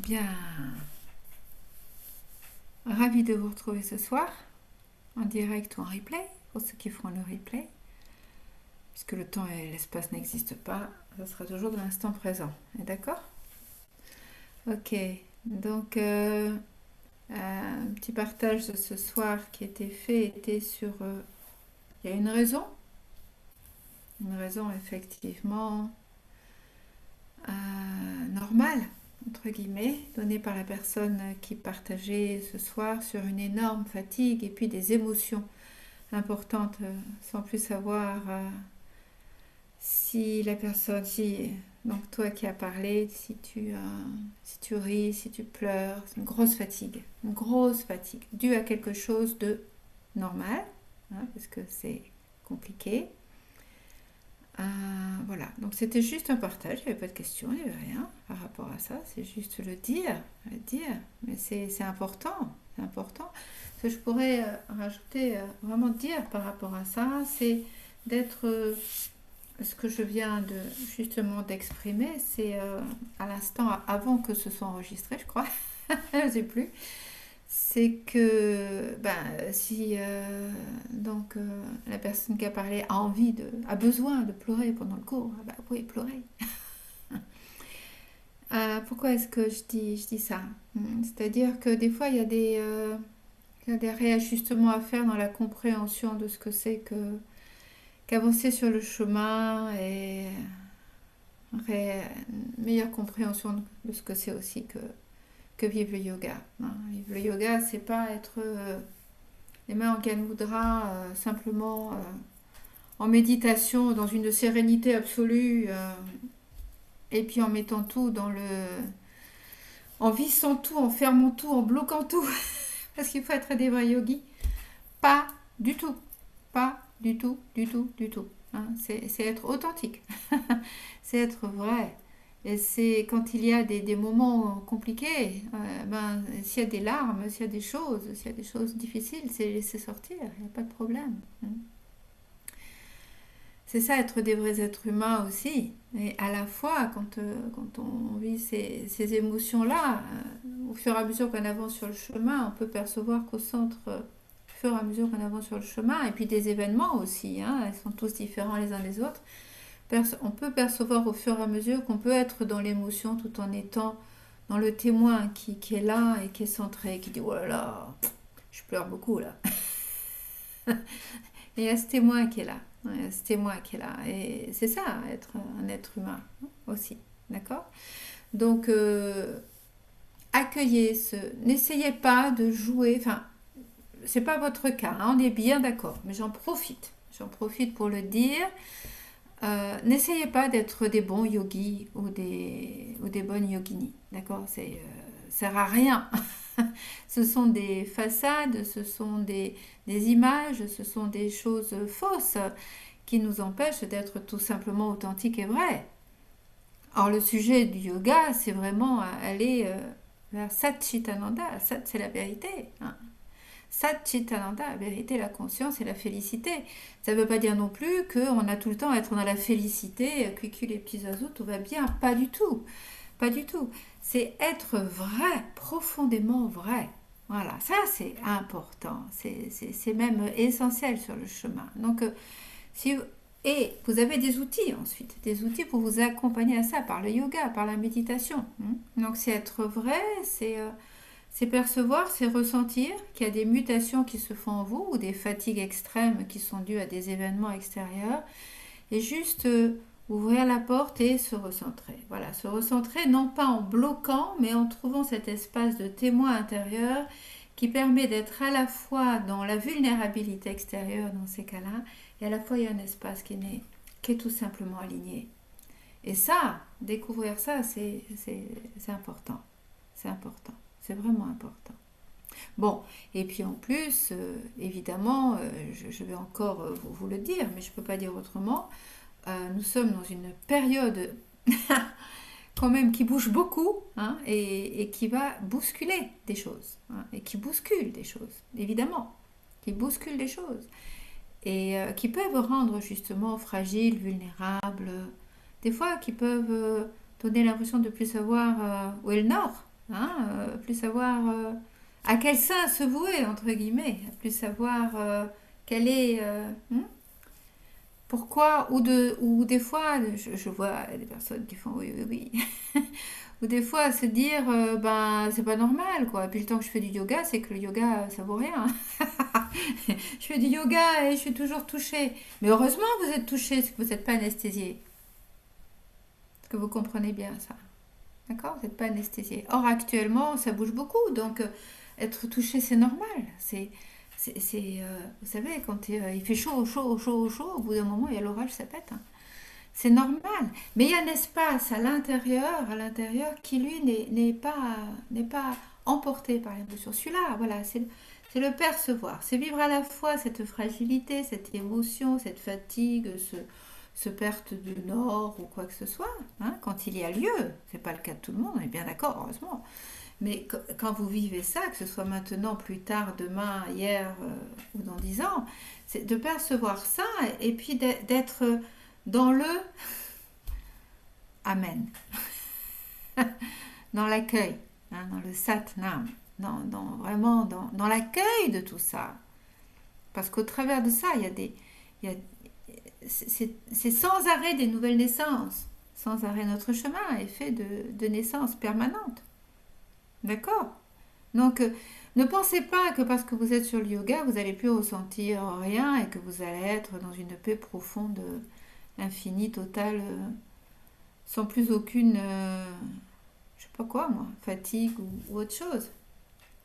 Bien, ravi de vous retrouver ce soir, en direct ou en replay, pour ceux qui feront le replay, puisque le temps et l'espace n'existent pas, ça sera toujours de l'instant présent. D'accord? Ok, donc un petit partage de ce soir qui était fait était sur... il y a une raison effectivement normale, entre guillemets, donnée par la personne qui partageait ce soir sur une énorme fatigue et puis des émotions importante sans plus savoir si la personne, si donc toi qui as parlé, si tu ris, si tu pleures, c'est une grosse fatigue due à quelque chose de normal, hein, parce que c'est compliqué. Voilà, donc c'était juste un partage, il n'y avait pas de questions, il n'y avait rien par rapport à ça, c'est juste le dire, mais c'est important, c'est important. Ce que je pourrais rajouter, vraiment dire par rapport à ça, c'est d'être, ce que je viens de justement d'exprimer, c'est à l'instant avant que ce soit enregistré, je crois, je ne sais plus, c'est que ben, si la personne qui a parlé a besoin de pleurer pendant le cours, ben, vous pouvez pleurer. Pourquoi est-ce que je dis ça? C'est-à-dire que des fois il y a des réajustements à faire dans la compréhension de ce que c'est qu'avancer sur le chemin et une meilleure compréhension de ce que c'est aussi que vivre le yoga. Hein. Vivre le yoga, c'est pas être les mains en Gyan Mudra, simplement en méditation, dans une sérénité absolue, et puis en mettant tout en vissant tout, en fermant tout, en bloquant tout, parce qu'il faut être des vrais yogis. Pas du tout, pas du tout, du tout, du tout. Hein. C'est être authentique, c'est être vrai. Et c'est quand il y a des moments compliqués, s'il y a des larmes, s'il y a des choses difficiles, c'est les laisser sortir, il n'y a pas de problème. Hein. C'est ça, être des vrais êtres humains aussi. Et à la fois, quand on vit ces émotions-là, au fur et à mesure qu'on avance sur le chemin, on peut percevoir qu'au centre, au fur et à mesure qu'on avance sur le chemin, et puis des événements aussi, hein, ils sont tous différents les uns des autres, on peut percevoir au fur et à mesure qu'on peut être dans l'émotion tout en étant dans le témoin qui est là et qui est centré, qui dit oh là là, je pleure beaucoup là. Et il y a ce témoin qui est là. Il y a ce témoin qui est là. Et c'est ça, être un être humain aussi. D'accord? Donc, accueillez ce. N'essayez pas de jouer. Enfin, c'est pas votre cas, hein, on est bien d'accord. Mais j'en profite. J'en profite pour le dire. N'essayez pas d'être des bons yogis ou des bonnes yoginis. D'accord? Ça sert à rien. Ce sont des façades, ce sont des images, ce sont des choses fausses qui nous empêchent d'être tout simplement authentiques et vrais. Or, le sujet du yoga, c'est vraiment aller vers Satchitananda. Sat, c'est la vérité. Hein. Satchitananda, la vérité, la conscience et la félicité. Ça ne veut pas dire non plus qu'on a tout le temps à être dans la félicité, cuicui les petits oiseaux, tout va bien. Pas du tout. Pas du tout. C'est être vrai, profondément vrai. Voilà, ça c'est important. C'est même essentiel sur le chemin. Donc, si, et vous avez des outils ensuite, des outils pour vous accompagner à ça, par le yoga, par la méditation. Donc, c'est être vrai, c'est percevoir, c'est ressentir qu'il y a des mutations qui se font en vous ou des fatigues extrêmes qui sont dues à des événements extérieurs. Et juste ouvrir la porte et se recentrer. Voilà, se recentrer non pas en bloquant, mais en trouvant cet espace de témoin intérieur qui permet d'être à la fois dans la vulnérabilité extérieure dans ces cas-là, et à la fois il y a un espace qui est tout simplement aligné. Et ça, découvrir ça, c'est important. C'est important. C'est vraiment important. Bon, et puis en plus, évidemment, je vais encore vous le dire, mais je ne peux pas dire autrement, nous sommes dans une période quand même qui bouge beaucoup, hein, et qui va bousculer des choses, hein, et qui bouscule des choses, évidemment, qui bouscule des choses, et qui peuvent rendre justement fragiles, vulnérables, des fois qui peuvent donner l'impression de ne plus savoir où est le nord, hein, plus savoir à quel sein se vouer, entre guillemets, plus savoir quel est, pourquoi, ou des fois, je vois des personnes qui font oui, oui, oui, ou des fois se dire, ben, c'est pas normal, quoi. Et puis le temps que je fais du yoga, c'est que le yoga, ça vaut rien. Je fais du yoga et je suis toujours touchée. Mais heureusement, vous êtes touchée, c'est que vous n'êtes pas anesthésié. Est-ce que vous comprenez bien ça? D'accord? Vous n'êtes pas anesthésié. Or, actuellement, ça bouge beaucoup, donc être touché, c'est normal. Vous savez, quand il fait chaud, chaud, chaud, chaud, au bout d'un moment, il y a l'orage, ça pète, hein. C'est normal. Mais il y a un espace à l'intérieur, qui lui n'est pas emporté par l'émotion. Celui-là, voilà, c'est le percevoir. C'est vivre à la fois cette fragilité, cette émotion, cette fatigue, ce perte de nord ou quoi que ce soit, hein, quand il y a lieu. C'est pas le cas de tout le monde, on est bien d'accord, heureusement. Mais quand vous vivez ça, que ce soit maintenant, plus tard, demain, hier ou dans 10 ans, c'est de percevoir ça et puis d'être dans le Amen, dans l'accueil, hein, dans le Satnam, vraiment dans l'accueil de tout ça. Parce qu'au travers de ça, il y a, c'est sans arrêt des nouvelles naissances. Sans arrêt, notre chemin est fait de naissances permanentes. D'accord? Donc, ne pensez pas que parce que vous êtes sur le yoga, vous n'allez plus ressentir rien et que vous allez être dans une paix profonde, infinie, totale, sans plus aucune, je sais pas quoi moi, fatigue ou autre chose.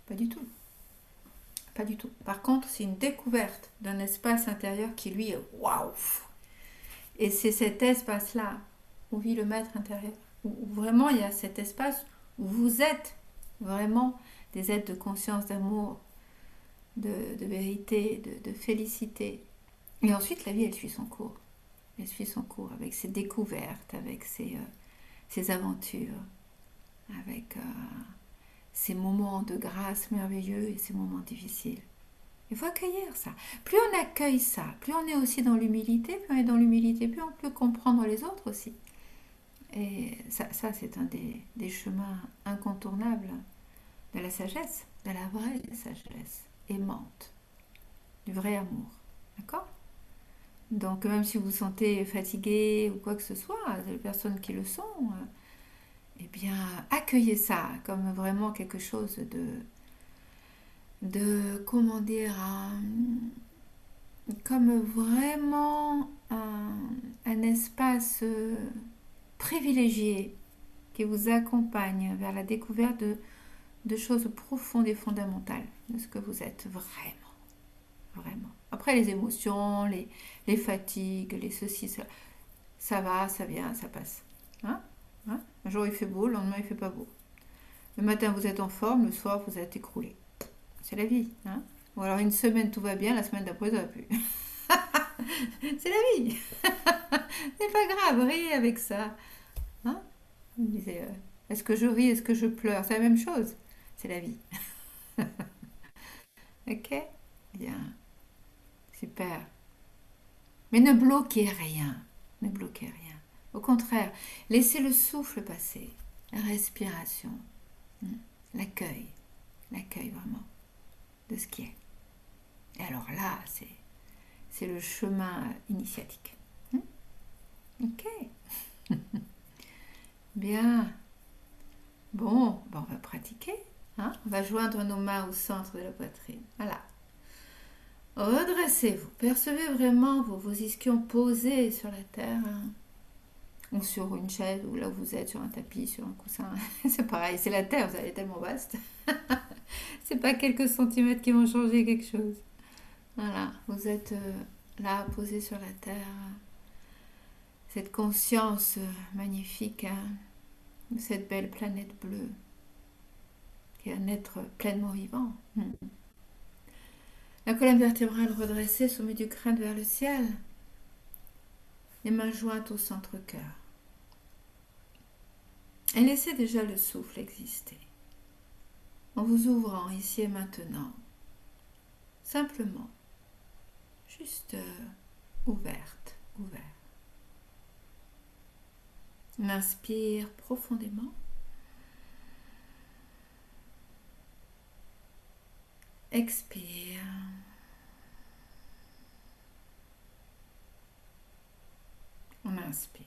Pas du tout. Pas du tout. Par contre, c'est une découverte d'un espace intérieur qui lui est waouh. Et c'est cet espace-là où vit le maître intérieur. Où vraiment il y a cet espace où vous êtes vraiment des êtres de conscience, d'amour, de vérité, de félicité. Et ensuite, la vie, elle suit son cours. Elle suit son cours avec ses découvertes, avec ses aventures, avec ces moments de grâce merveilleux et ces moments difficiles. Il faut accueillir ça. Plus on accueille ça, plus on est aussi dans l'humilité, plus on est dans l'humilité, plus on peut comprendre les autres aussi. Et ça c'est un des chemins incontournables de la sagesse, de la vraie sagesse aimante, du vrai amour. D'accord? Donc même si vous vous sentez fatigué ou quoi que ce soit, les personnes qui le sont, eh bien accueillez ça comme vraiment quelque chose comment dire, comme vraiment un espace privilégié qui vous accompagne vers la découverte de choses profondes et fondamentales de ce que vous êtes vraiment, vraiment. Après les émotions, les fatigues, les ceci, ça va, ça vient, ça passe. Hein? Hein? Un jour il fait beau, le lendemain il fait pas beau. Le matin vous êtes en forme, le soir vous êtes écroulé. C'est la vie. Hein? Ou alors une semaine tout va bien, la semaine d'après ça va plus. C'est la vie. C'est pas grave, riez avec ça. Hein? Vous me disiez, est-ce que je ris, est-ce que je pleure? C'est la même chose. C'est la vie. Ok? Bien. Super. Mais ne bloquez rien. Ne bloquez rien. Au contraire, laissez le souffle passer. La respiration. L'accueil. L'accueil vraiment de ce qui est. Et alors là, c'est le chemin initiatique. Ok. Bien. Bon, ben on va pratiquer. Hein, on va joindre nos mains au centre de la poitrine. Voilà. Redressez-vous. Percevez vraiment vos ischions posés sur la terre. Hein, ou sur une chaise, ou là où vous êtes, sur un tapis, sur un coussin. C'est pareil, c'est la terre, elle est tellement vaste. C'est pas quelques centimètres qui vont changer quelque chose. Voilà, vous êtes là, posé sur la terre. Cette conscience magnifique, hein, de cette belle planète bleue, qui est un être pleinement vivant. La colonne vertébrale redressée, sommet du crâne vers le ciel. Les mains jointes au centre-cœur. Et laissez déjà le souffle exister. En vous ouvrant ici et maintenant. Simplement. Juste ouverte, ouvert. On inspire profondément. Expire. On inspire.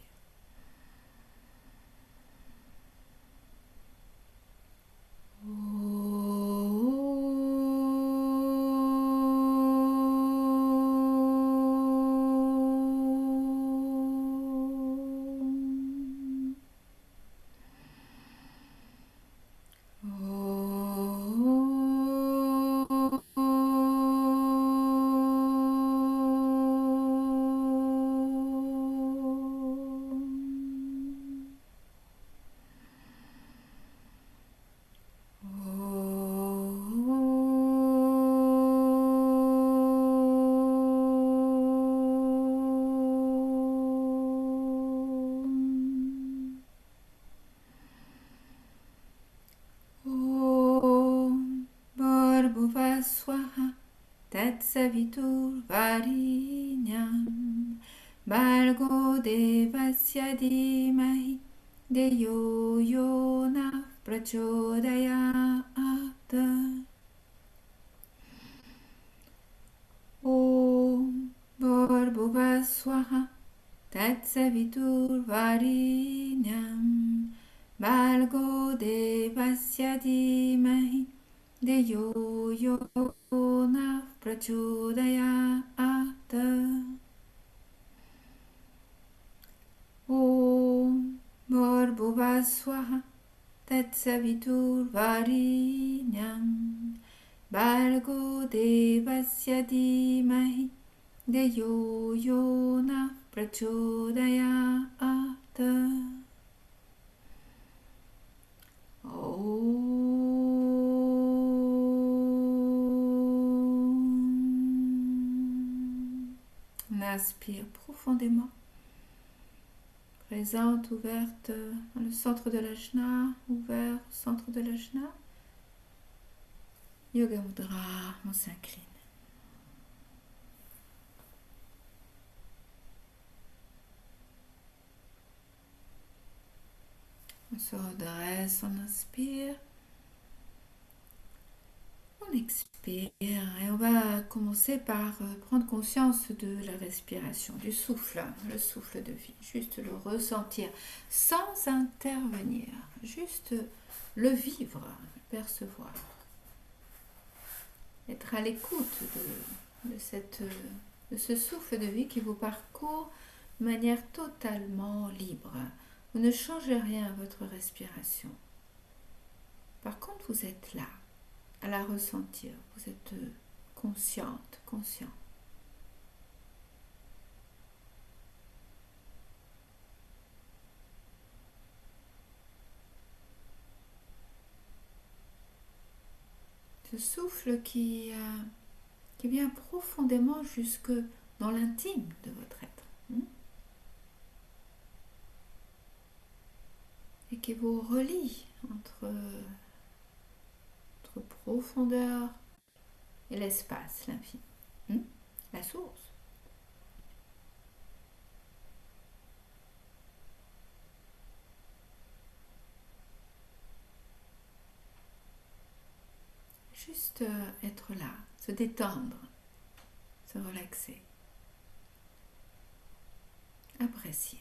Swaha Tatsavitur Varinyam Bargo Devasya Dhimahi Deyo Yona Prachodayat. Om Bhurrbhuva Swaha Tatsavitur Varinyam Bargo Devasya Dhimahi Deyo Yona Prachodayat. Om Bhurrbhuva Swaha Tatsavitur Varinyam Bargo Devasya Dhimahi Deyo Yona Prachodayat. On inspire profondément. Présente, ouverte dans le centre de l'ajna, ouvert au centre de l'ajna. Yoga Mudra, on s'incline. On se redresse, on inspire. On expire et on va commencer par prendre conscience de la respiration, du souffle, le souffle de vie. Juste le ressentir sans intervenir, juste le vivre, le percevoir. Être à l'écoute de ce souffle de vie qui vous parcourt de manière totalement libre. Vous ne changez rien à votre respiration. Par contre, vous êtes là, à la ressentir. Vous êtes consciente, conscient. Ce souffle qui vient profondément jusque dans l'intime de votre être. Et qui vous relie entre profondeur et l'espace, l'infini, la source. Juste être là, se détendre, se relaxer, apprécier.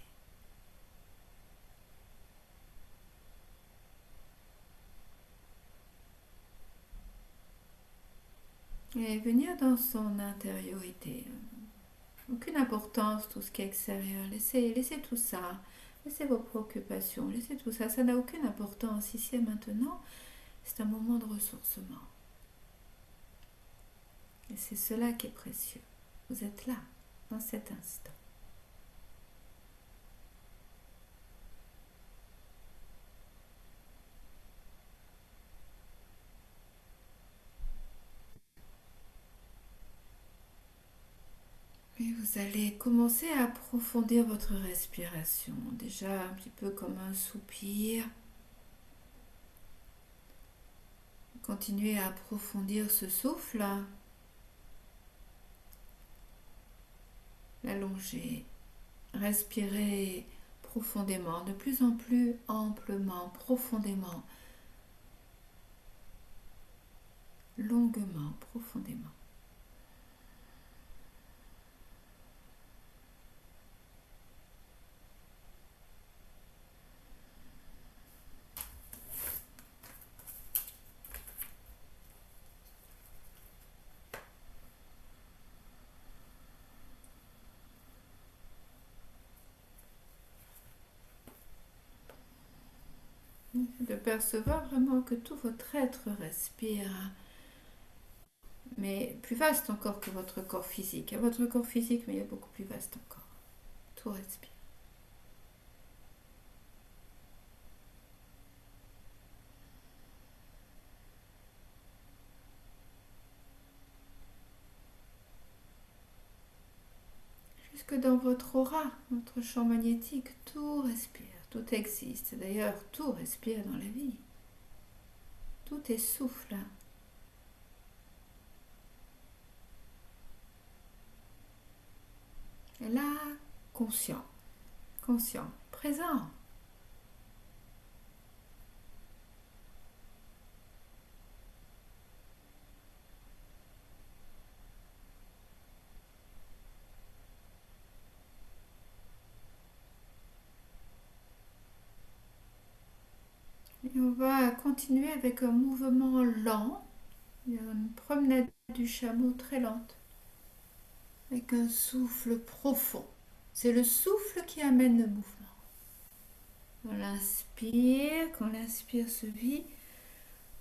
Et venir dans son intériorité. Aucune importance, tout ce qui est extérieur. Laissez tout ça. Laissez vos préoccupations. Laissez tout ça. Ça n'a aucune importance ici et maintenant. C'est un moment de ressourcement. Et c'est cela qui est précieux. Vous êtes là, dans cet instant. Et vous allez commencer à approfondir votre respiration. Déjà un petit peu comme un soupir. Continuez à approfondir ce souffle. L'allonger. Respirez profondément, de plus en plus amplement, profondément. longuement, profondément. De percevoir vraiment que tout votre être respire, mais plus vaste encore que votre corps physique. Il y a votre corps physique, mais il y a beaucoup plus vaste encore. Tout respire. Jusque dans votre aura, votre champ magnétique, tout respire, tout existe. D'ailleurs, tout respire dans la vie. Tout est souffle. Et là, conscient, conscient, présent. Et on va continuer avec un mouvement lent. Il y a une promenade du chameau très lente, avec un souffle profond. C'est le souffle qui amène le mouvement. On l'inspire, quand l'inspire se vit,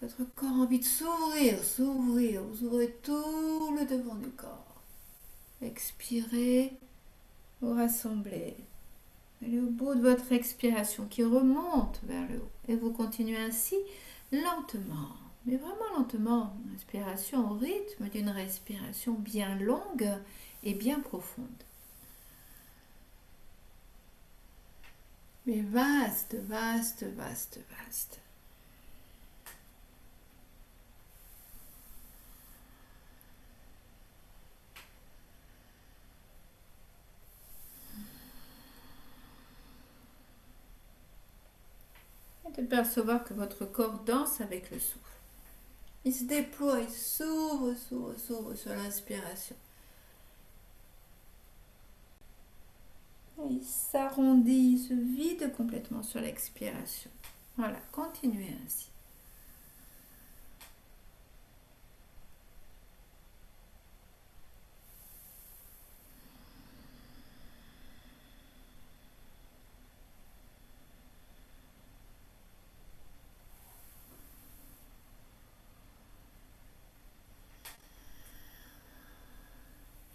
votre corps a envie de s'ouvrir, s'ouvrir. Vous ouvrez tout le devant du corps. Expirez, vous rassemblez. Allez au bout de votre expiration qui remonte vers le haut. Et vous continuez ainsi lentement, mais vraiment lentement. Inspiration au rythme d'une respiration bien longue et bien profonde. Mais vaste, vaste, vaste, vaste. Et de percevoir que votre corps danse avec le souffle. Il se déploie, il s'ouvre, s'ouvre, s'ouvre sur l'inspiration. Et il s'arrondit, il se vide complètement sur l'expiration. Voilà, continuez ainsi.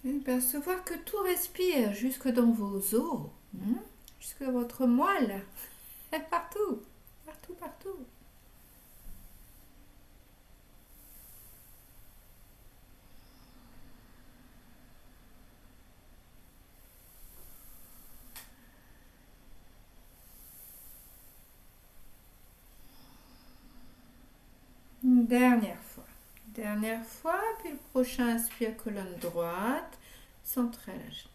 Et percevoir que tout respire jusque dans vos os, jusque dans votre moelle, partout, partout, partout. Une dernière fois, puis le prochain inspire colonne droite, centrez la jambe.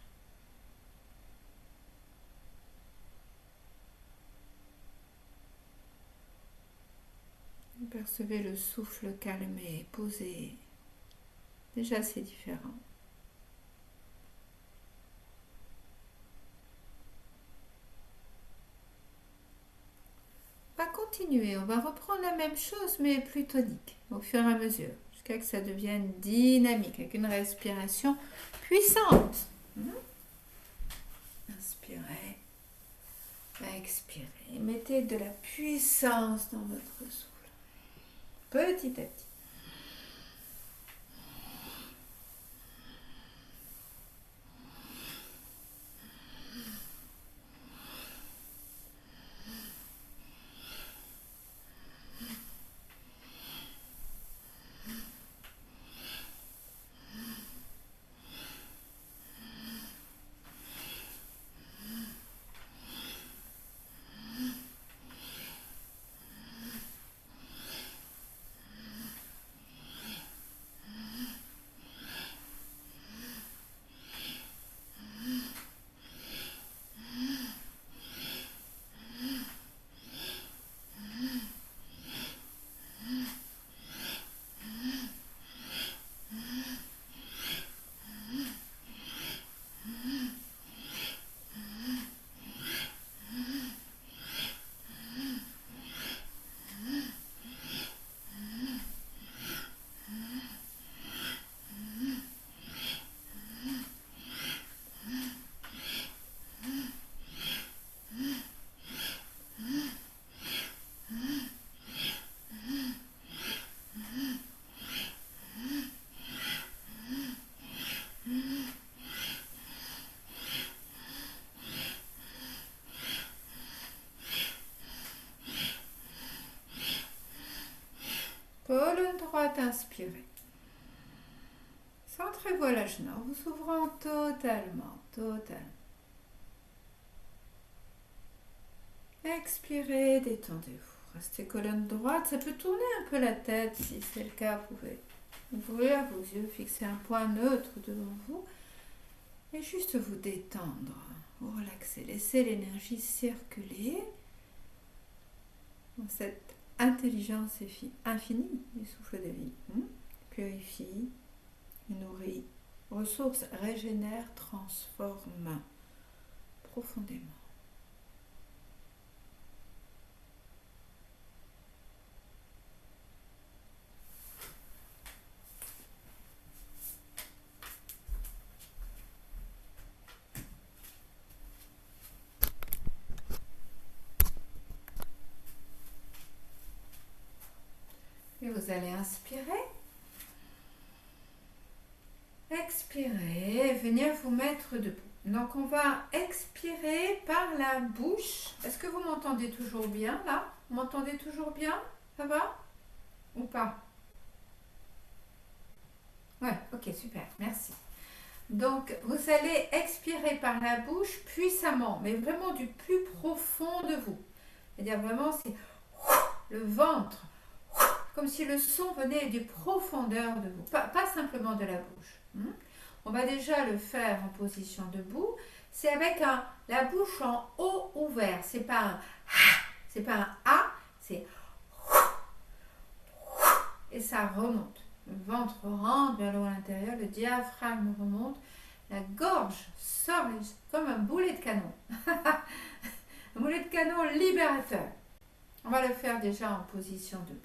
Percevez le souffle calmé, posé. Déjà, c'est différent. On va continuer, on va reprendre la même chose, mais plus tonique, au fur et à mesure, jusqu'à que ça devienne dynamique, avec une respiration puissante. Inspirez, expirez. Mettez de la puissance dans votre souffle, petit à petit. Colonne droite, inspirez. Centrez-vous à la genou, vous ouvrant totalement, totalement. Expirez, détendez-vous. Restez colonne droite, ça peut tourner un peu la tête si c'est le cas, vous pouvez ouvrir vos yeux, fixer un point neutre devant vous et juste vous détendre, vous relaxer, laissez l'énergie circuler dans cette intelligence infinie du souffle de vie. Purifie, nourrit, ressource, régénère, transforme profondément. Et vous allez inspirer, expirer, venir vous mettre debout. Donc on va expirer par la bouche. Est-ce que vous m'entendez toujours bien là? Vous m'entendez toujours bien? Ça va? Ou pas? Ouais, ok, super, merci. Donc vous allez expirer par la bouche puissamment, mais vraiment du plus profond de vous. C'est-à-dire vraiment c'est le ventre, comme si le son venait du profondeur de vous, pas simplement de la bouche. On va déjà le faire en position debout. C'est avec la bouche en haut ouvert. C'est pas un c'est pas un A, c'est et ça remonte. Le ventre rentre vers l'intérieur, le diaphragme remonte, la gorge sort comme un boulet de canon. Un boulet de canon libérateur. On va le faire déjà en position debout.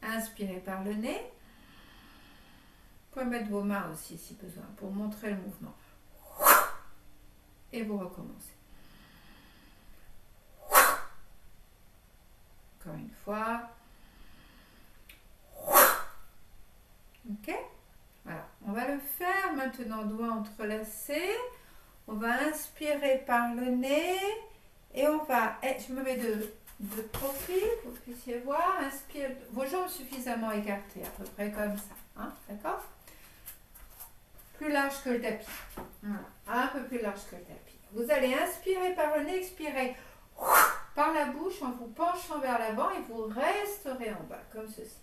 Inspirez par le nez. Vous pouvez mettre vos mains aussi si besoin pour montrer le mouvement. Et vous recommencez. Encore une fois. Ok? Voilà. On va le faire maintenant, doigts entrelacés. On va inspirer par le nez. Et on va... Je me mets de profil, pour que vous puissiez voir. Inspire, vos jambes suffisamment écartées, à peu près comme ça. Hein? D'accord? Plus large que le tapis. Voilà. Un peu plus large que le tapis. Vous allez inspirer par le nez, expirer par la bouche en vous penchant vers l'avant et vous resterez en bas, comme ceci.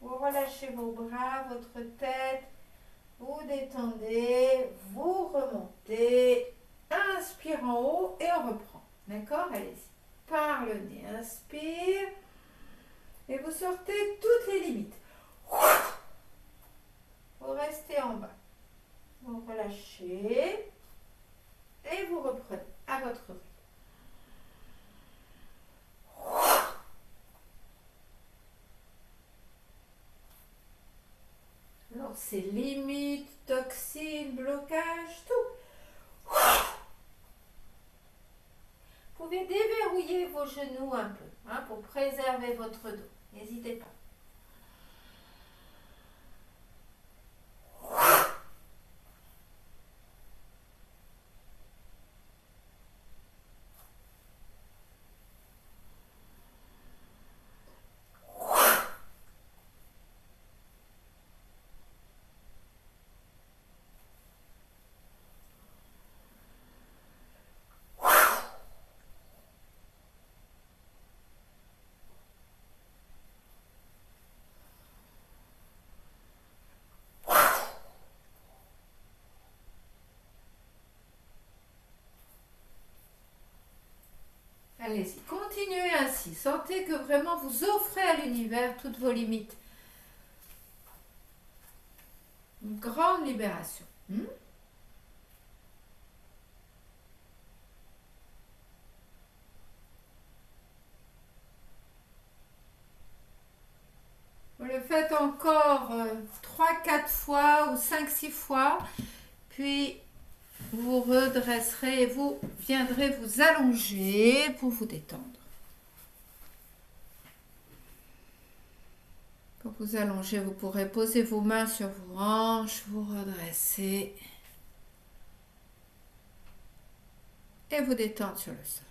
Vous relâchez vos bras, votre tête, vous détendez, vous remontez, inspire en haut et on reprend. D'accord? Allez-y. Par le nez, inspire et vous sortez toutes les limites. Vous restez en bas. Vous relâchez et vous reprenez à votre rythme. Alors, c'est limites, toxines, blocages, tout. Vous pouvez déverrouiller vos genoux un peu pour préserver votre dos. N'hésitez pas. Allez-y, continuez ainsi. Sentez que vraiment vous offrez à l'univers toutes vos limites. Une grande libération. Vous le faites encore 3-4 fois ou 5-6 fois, puis vous redresserez et vous viendrez vous allonger pour vous détendre. Pour vous allonger, vous pourrez poser vos mains sur vos hanches, vous redresser et vous détendre sur le sol.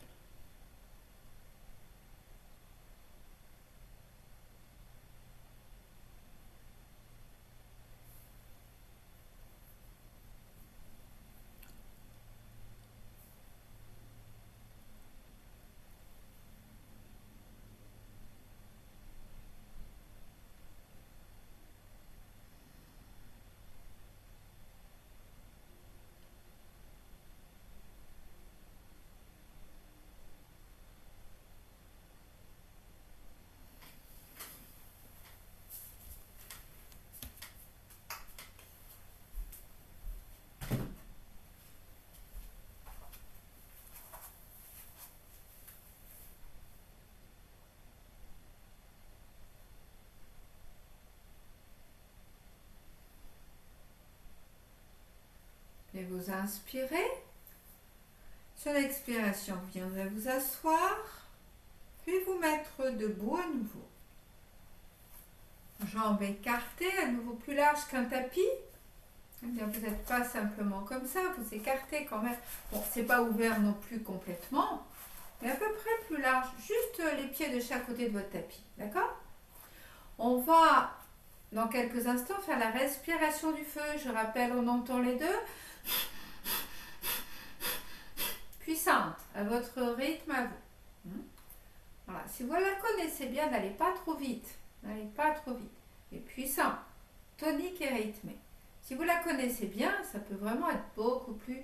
vous inspirez. Sur l'expiration, vous viendrez vous asseoir, puis vous mettre debout à nouveau. Jambes écartées, à nouveau plus larges qu'un tapis. Eh bien, vous n'êtes pas simplement comme ça, vous écartez quand même. Bon, c'est pas ouvert non plus complètement, mais à peu près plus large, juste les pieds de chaque côté de votre tapis, d'accord? On va, dans quelques instants, faire la respiration du feu. Je rappelle, on entend les deux. Puissante, à votre rythme à vous. Voilà, si vous la connaissez bien, n'allez pas trop vite. N'allez pas trop vite. Et puissant, tonique et rythmé. Si vous la connaissez bien, ça peut vraiment être beaucoup plus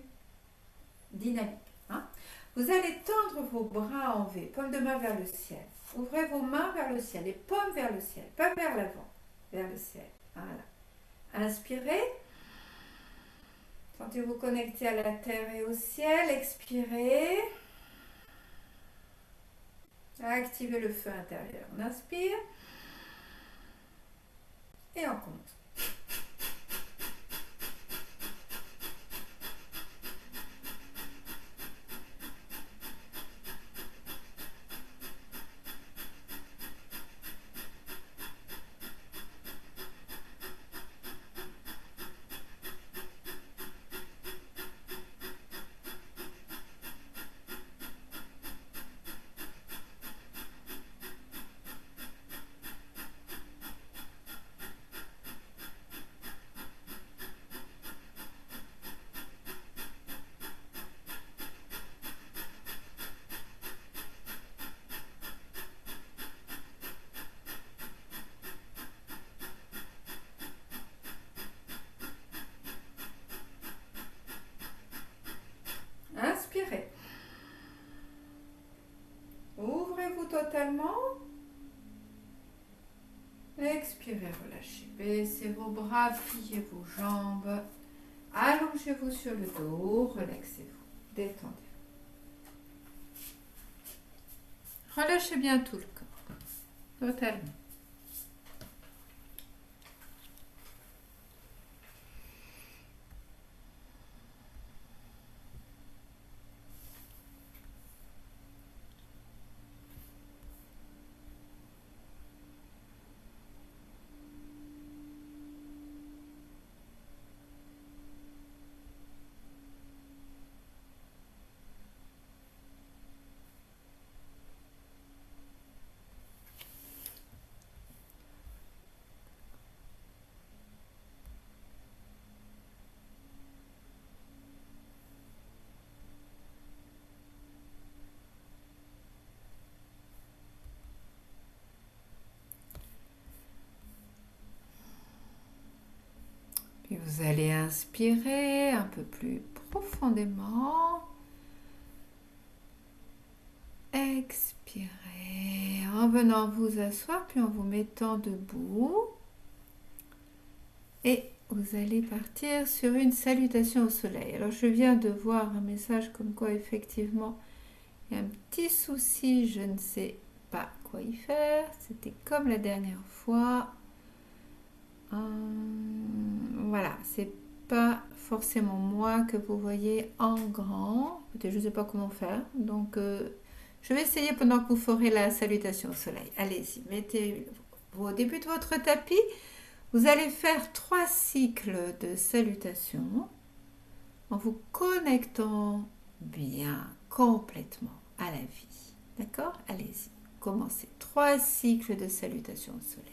dynamique. Vous allez tendre vos bras en V, paume de main vers le ciel. Ouvrez vos mains vers le ciel, les paumes vers le ciel, pas vers l'avant, vers le ciel. Voilà. Inspirez. Sentez-vous connecter à la terre et au ciel. Expirez. Activez le feu intérieur. On inspire. Et on commence. Inspirez. Ouvrez-vous totalement. Expirez, relâchez. Baissez vos bras, pliez vos jambes. Allongez-vous sur le dos, relaxez-vous, détendez-vous. Relâchez bien tout le corps, totalement. Puis vous allez inspirer un peu plus profondément. Expirez en venant vous asseoir, puis en vous mettant debout. Et vous allez partir sur une salutation au soleil. Alors je viens de voir un message comme quoi effectivement il y a un petit souci, je ne sais pas quoi y faire. C'était comme la dernière fois. Voilà, c'est pas forcément moi que vous voyez en grand. Écoutez, je ne sais pas comment faire. Donc, je vais essayer pendant que vous ferez la salutation au soleil. Allez-y, mettez-vous au début de votre tapis. Vous allez faire 3 cycles de salutation en vous connectant bien, complètement à la vie. D'accord? Allez-y, commencez. 3 cycles de salutation au soleil.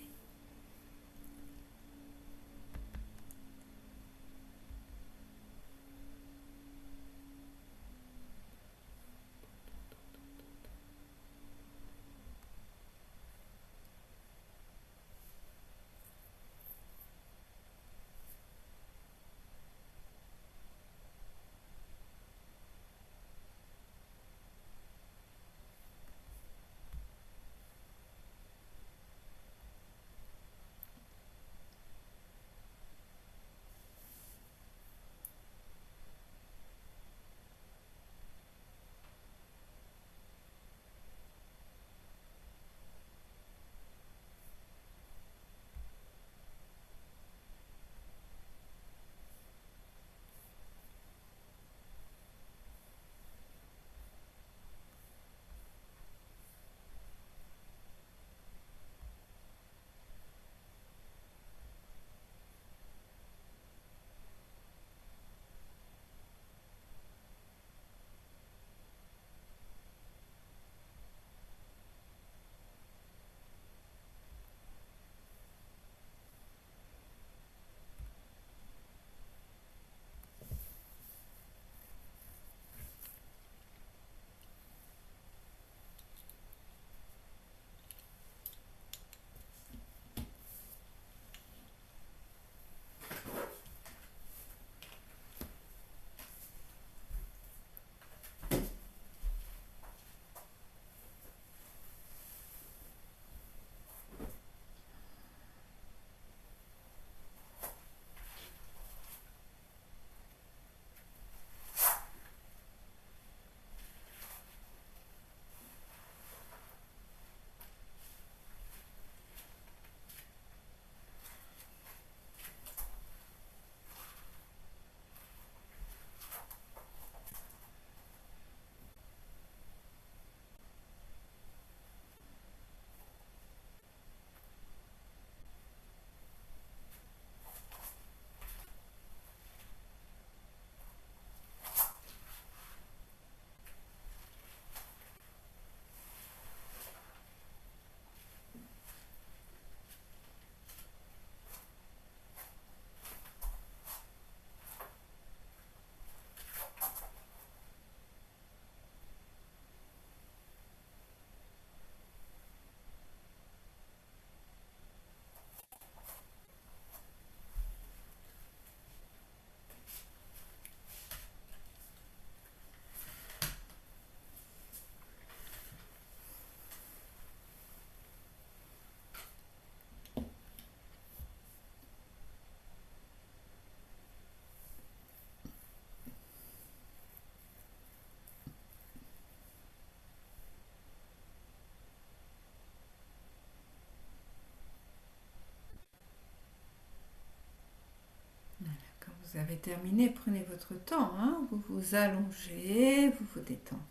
vous avez terminé, prenez votre temps, hein. Vous vous allongez, vous vous détendez.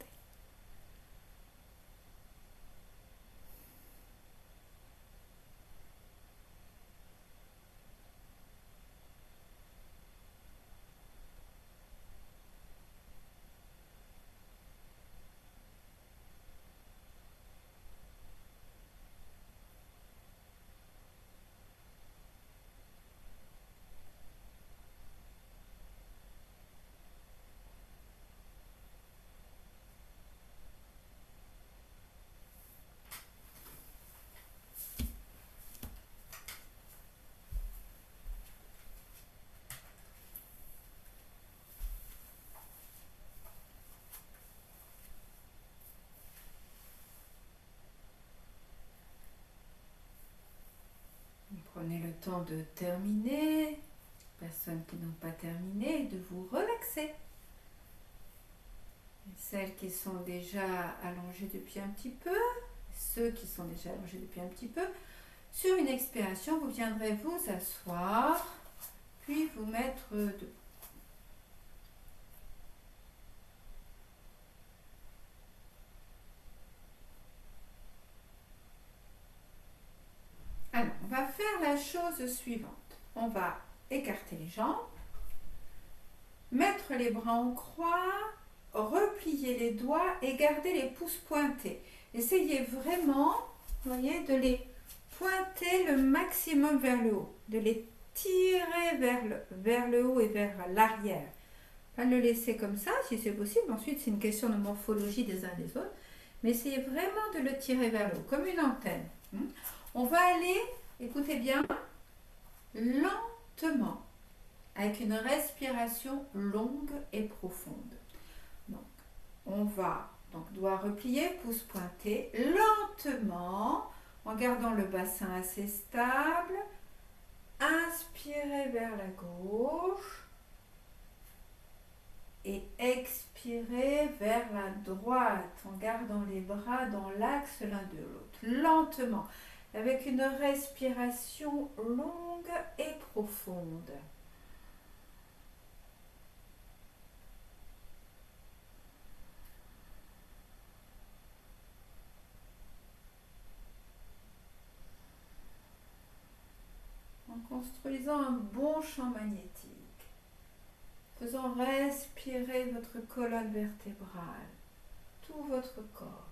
Prenez le temps de terminer, personnes qui n'ont pas terminé, de vous relaxer. Et celles qui sont déjà allongées depuis un petit peu, ceux qui sont déjà allongés depuis un petit peu, sur une expiration, vous viendrez vous asseoir, puis vous mettre debout. Alors, on va faire la chose suivante. On va écarter les jambes, mettre les bras en croix, replier les doigts et garder les pouces pointés. Essayez vraiment, vous voyez, de les pointer le maximum vers le haut, de les tirer vers le haut et vers l'arrière. Pas le laisser comme ça, si c'est possible. Ensuite, c'est une question de morphologie des uns des autres. Mais essayez vraiment de le tirer vers le haut, comme une antenne. On va aller, écoutez bien, lentement, avec une respiration longue et profonde. Donc, on va, doigt replié, pouce pointé, lentement, en gardant le bassin assez stable. Inspirez vers la gauche et expirez vers la droite, en gardant les bras dans l'axe l'un de l'autre, lentement, avec une respiration longue et profonde. En construisant un bon champ magnétique, faisant respirer votre colonne vertébrale, tout votre corps.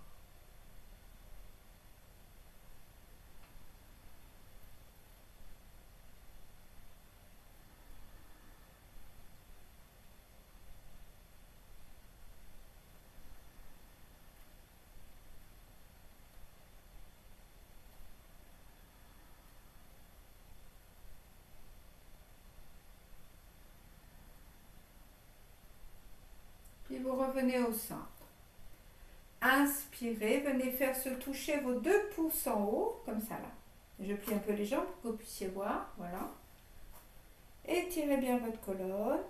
Puis vous revenez au centre. Inspirez, venez faire se toucher vos 2 pouces en haut, comme ça là. Je plie un peu les jambes pour que vous puissiez voir, voilà. Étirez bien votre colonne.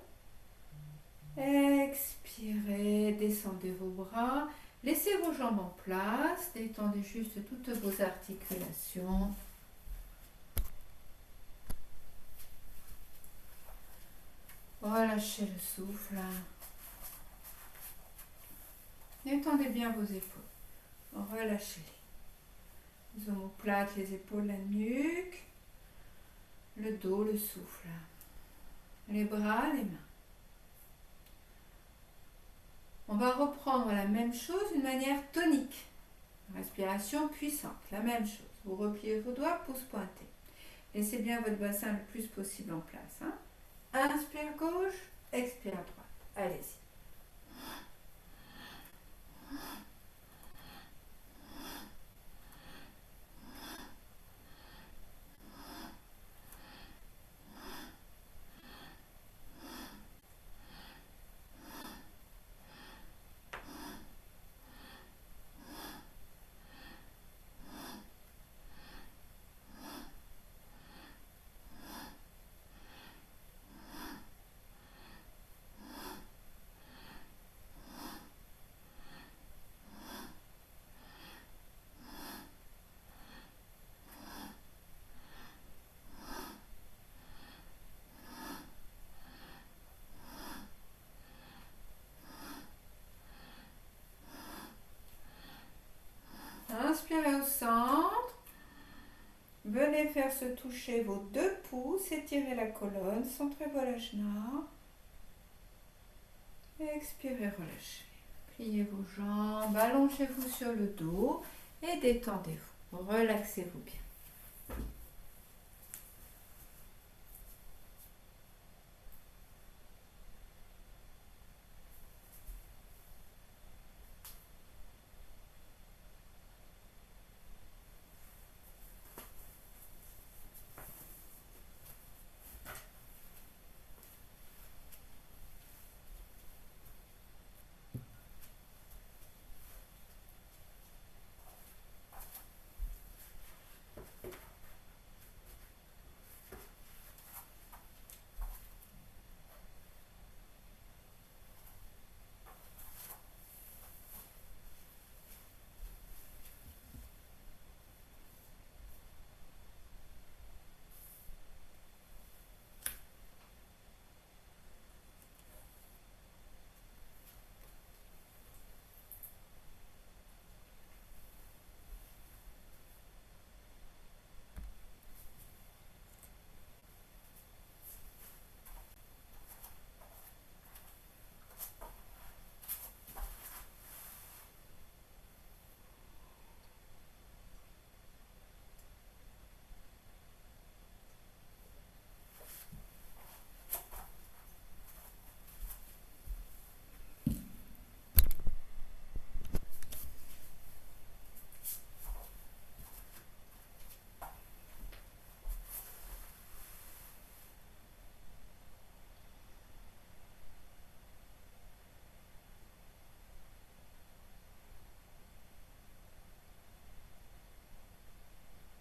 Expirez, descendez vos bras. Laissez vos jambes en place, détendez juste toutes vos articulations. Relâchez le souffle. Détendez bien vos épaules. Relâchez-les. Les omoplates, les épaules, la nuque, le dos, le souffle. Les bras, les mains. On va reprendre la même chose d'une manière tonique. Respiration puissante, la même chose. Vous repliez vos doigts, pouces pointés. Laissez bien votre bassin le plus possible en place. Inspire gauche, expire droite. Allez-y. allez faire se toucher vos 2 pouces, étirez la colonne, centrez-vous à l'ajna. Expirez, relâchez. Pliez vos jambes, allongez-vous sur le dos et détendez-vous. Relaxez-vous bien.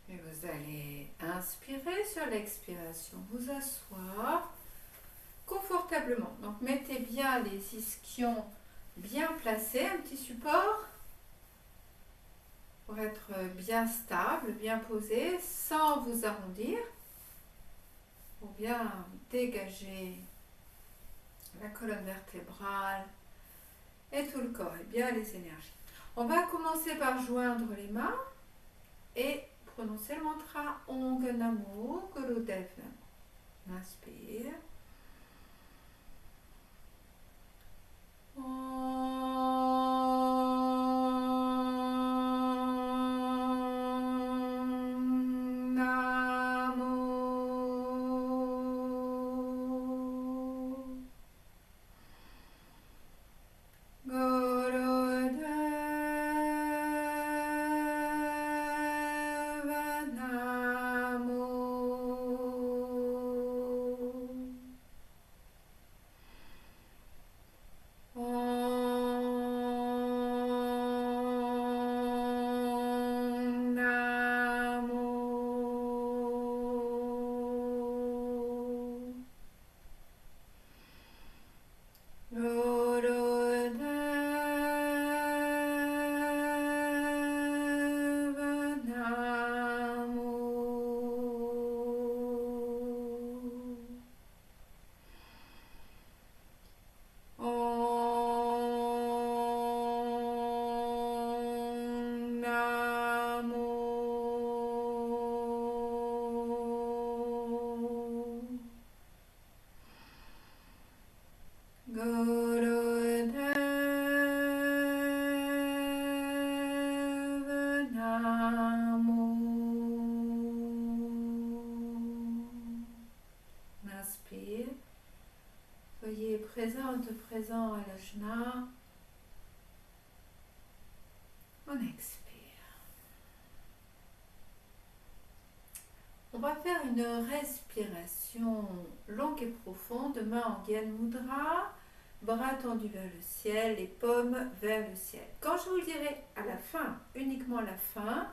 Et vous allez inspirer sur l'expiration, vous asseoir confortablement. Donc mettez bien les ischions bien placés, un petit support pour être bien stable, bien posé, sans vous arrondir, pour bien dégager la colonne vertébrale et tout le corps, et bien les énergies. On va commencer par joindre les mains et prononcer le mantra Ong Namo Gurudev Namo. Inspire. Inspire. Soyez présent à l'ajna. On expire. On va faire une respiration longue et profonde, main en Gyan Mudra, bras tendus vers le ciel, les paumes vers le ciel. Quand je vous le dirai à la fin, uniquement à la fin,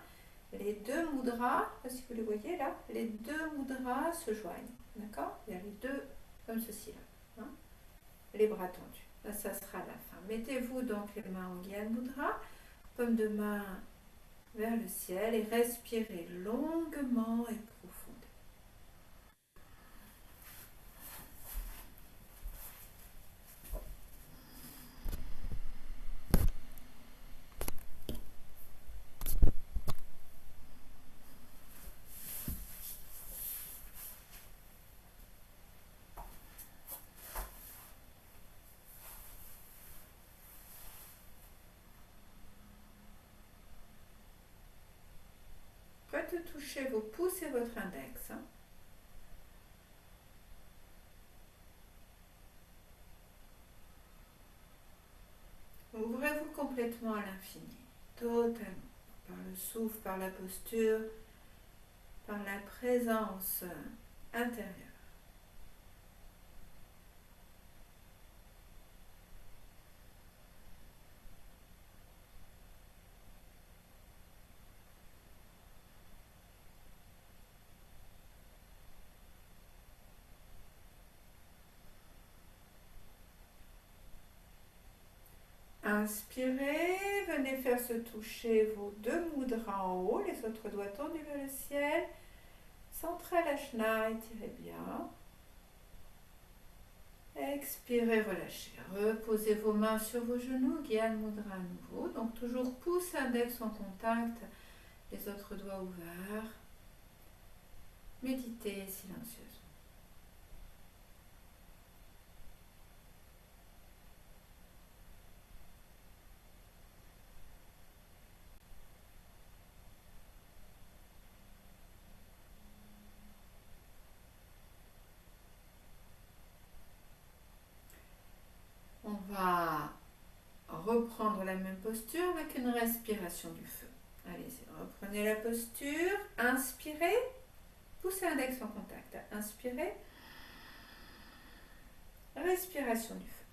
les 2 mudras, si vous les voyez là, les 2 mudras se joignent. D'accord? Il y a les 2 comme ceci là. Hein, les bras tendus. Là, ça sera la fin. Mettez-vous donc les mains en Gyan Mudra, paume de main vers le ciel et respirez longuement et profondément. faites toucher vos pouces et votre index. Hein. Ouvrez-vous complètement à l'infini, totalement, par le souffle, par la posture, par la présence intérieure. Inspirez, venez faire se toucher vos deux mudras en haut, les autres doigts tendus vers le ciel. Centralashna, étirez bien. Expirez, relâchez. Reposez vos mains sur vos genoux, Gyan Mudra à nouveau. Donc toujours pouce, index en contact, les autres doigts ouverts. Méditez silencieusement. On va reprendre la même posture avec une respiration du feu. Allez-y, reprenez la posture. Inspirez. Poussez l'index en contact. Inspirez. Respiration du feu.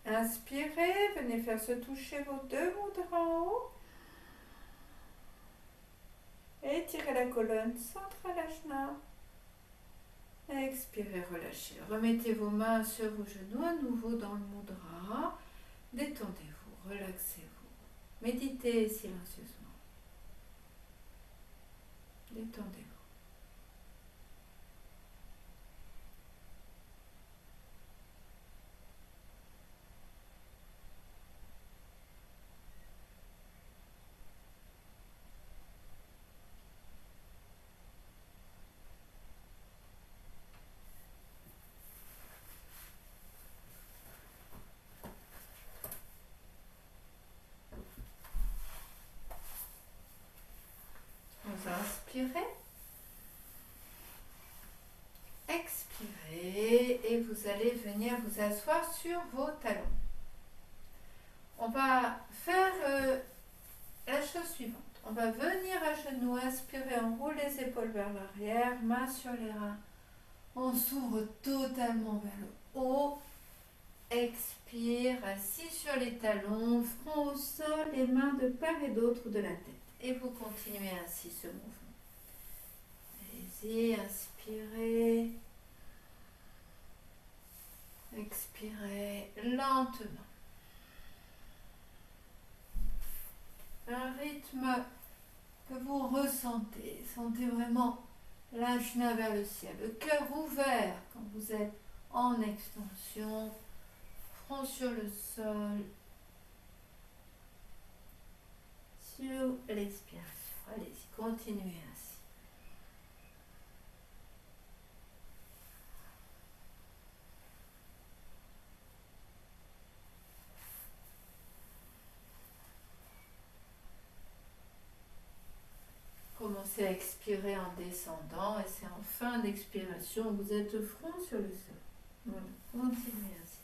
Inspirez, venez faire se toucher vos deux mudras en haut. Étirez la colonne, Centralashna. Expirez, relâchez. Remettez vos mains sur vos genoux, à nouveau dans le mudra. Détendez-vous, relaxez-vous. Méditez silencieusement. Détendez-vous. Vous inspirez. Expirez et vous allez venir vous asseoir sur vos talons. On va faire la chose suivante. On va venir à genoux, inspirer, on roule les épaules vers l'arrière, mains sur les reins. On s'ouvre totalement vers le haut. Expire, assis sur les talons, front au sol, les mains de part et d'autre de la tête. Et vous continuez ainsi ce mouvement. Allez-y, inspirez. Expirez lentement. Un rythme que vous ressentez. Sentez vraiment l'ajna vers le ciel. Le cœur ouvert quand vous êtes en extension. Front sur le sol. Sur l'expiration. Allez-y, continuez ainsi. Commencez à expirer en descendant et c'est en fin d'expiration, vous êtes front sur le sol. Voilà, continuez ainsi.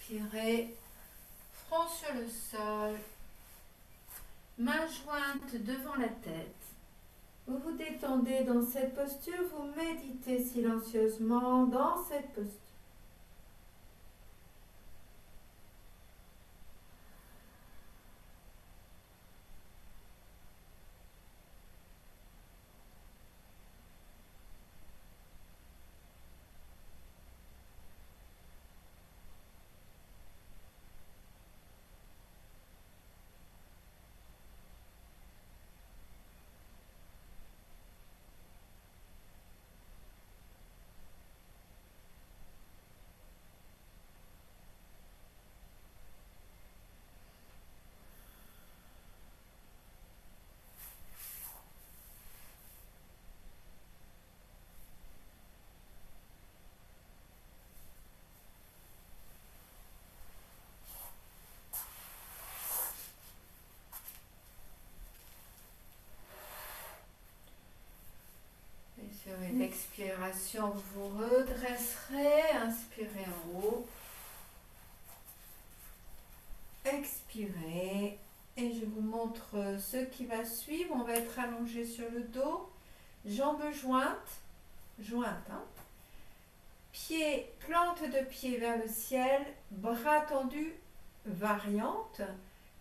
expirez, front sur le sol, mains jointes devant la tête. Vous vous détendez dans cette posture, vous méditez silencieusement dans cette posture. Sur une expiration, vous vous redresserez, inspirez en haut, expirez, et je vous montre ce qui va suivre. On va être allongé sur le dos, jambes jointes, hein. Pieds, plante de pied vers le ciel, bras tendus, variante.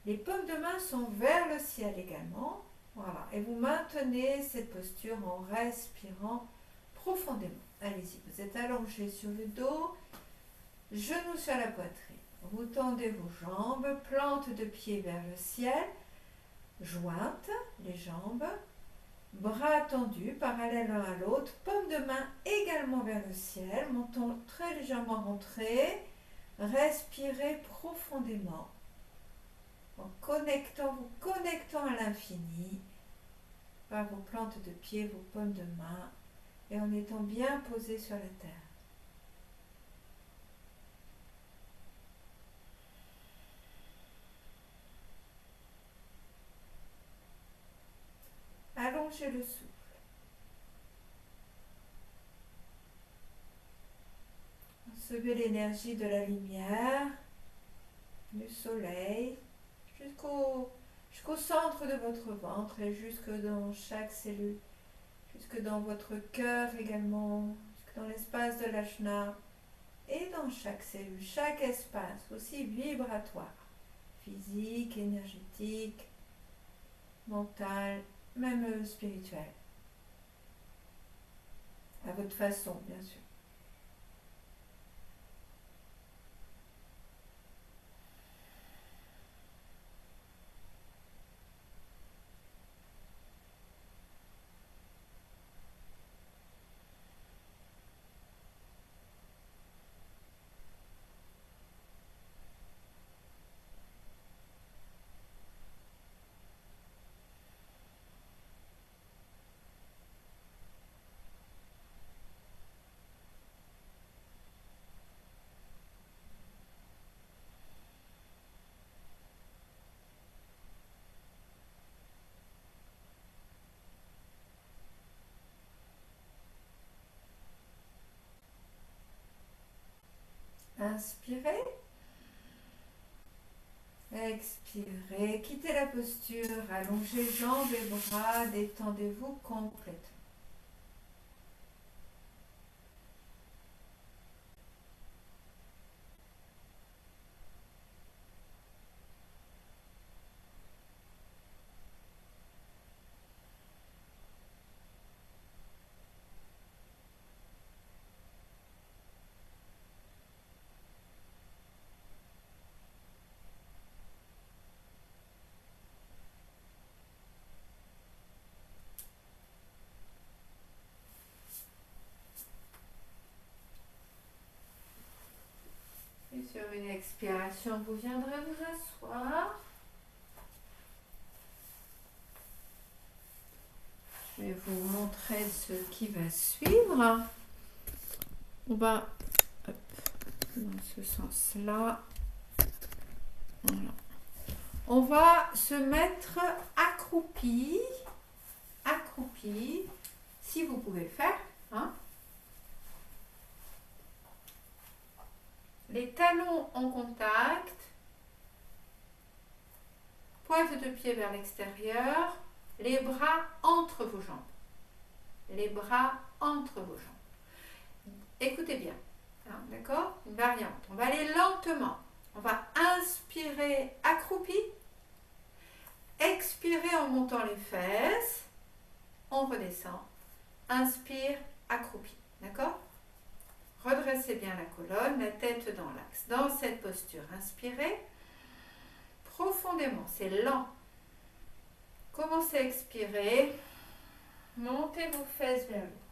Les paumes de main sont vers le ciel également. Voilà, et vous maintenez cette posture en respirant profondément. Allez-y, vous êtes allongé sur le dos, genoux sur la poitrine. Vous tendez vos jambes, plante de pied vers le ciel, jointes les jambes, bras tendus, parallèles l'un à l'autre, paumes de main également vers le ciel, menton très légèrement rentré. Respirez profondément. En vous connectant à l'infini par vos plantes de pied, vos paumes de main et en étant bien posé sur la terre. Allongez le souffle. Recevez l'énergie de la lumière, du soleil, jusqu'au centre de votre ventre et jusque dans chaque cellule, jusque dans votre cœur également, jusque dans l'espace de l'ajna et dans chaque cellule, chaque espace aussi vibratoire, physique, énergétique, mental, même spirituel. À votre façon, bien sûr. Inspirez. Expirez. Quittez la posture. Allongez jambes et bras. Détendez-vous complètement. Et sur une expiration, vous viendrez vous asseoir. Je vais vous montrer ce qui va suivre. On va dans ce sens-là. Voilà. On va se mettre accroupi, si vous pouvez le faire, hein. Les talons en contact de deux pieds vers l'extérieur, les bras entre vos jambes. Les bras entre vos jambes. Écoutez bien, hein, d'accord? Une variante. On va aller lentement. On va inspirer accroupi, expirer en montant les fesses, on redescend, inspire accroupi, d'accord? Redressez bien la colonne, la tête dans l'axe. Dans cette posture, inspirez profondément, c'est lent. Commencez à expirer, montez vos fesses vers le haut,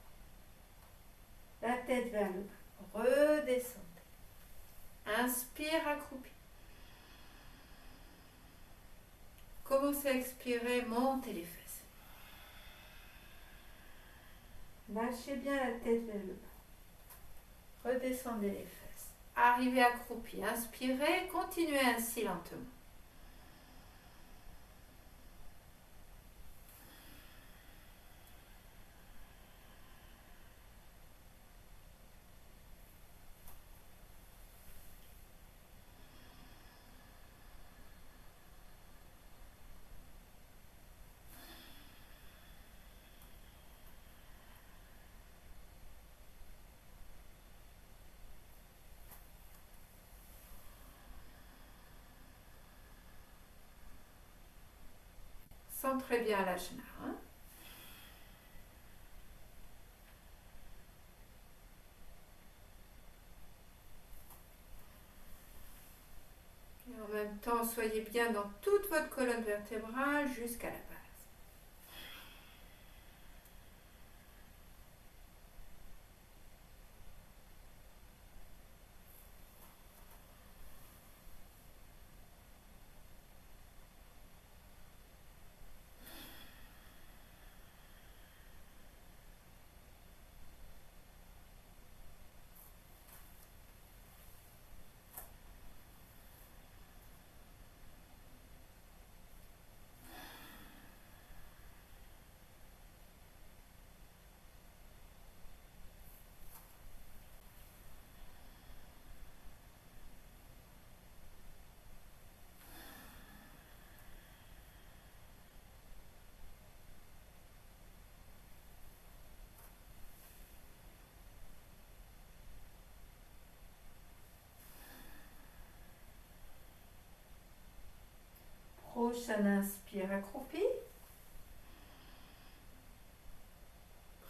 la tête vers le bas, redescendez. Inspire accroupi. Commencez à expirer, montez les fesses. Lâchez bien la tête vers le bas. Redescendez les fesses. Arrivez accroupi. Inspirez, continuez ainsi lentement. Centrez bien l'ajna. Hein. Et en même temps, soyez bien dans toute votre colonne vertébrale jusqu'à la base. Prochain inspire accroupi.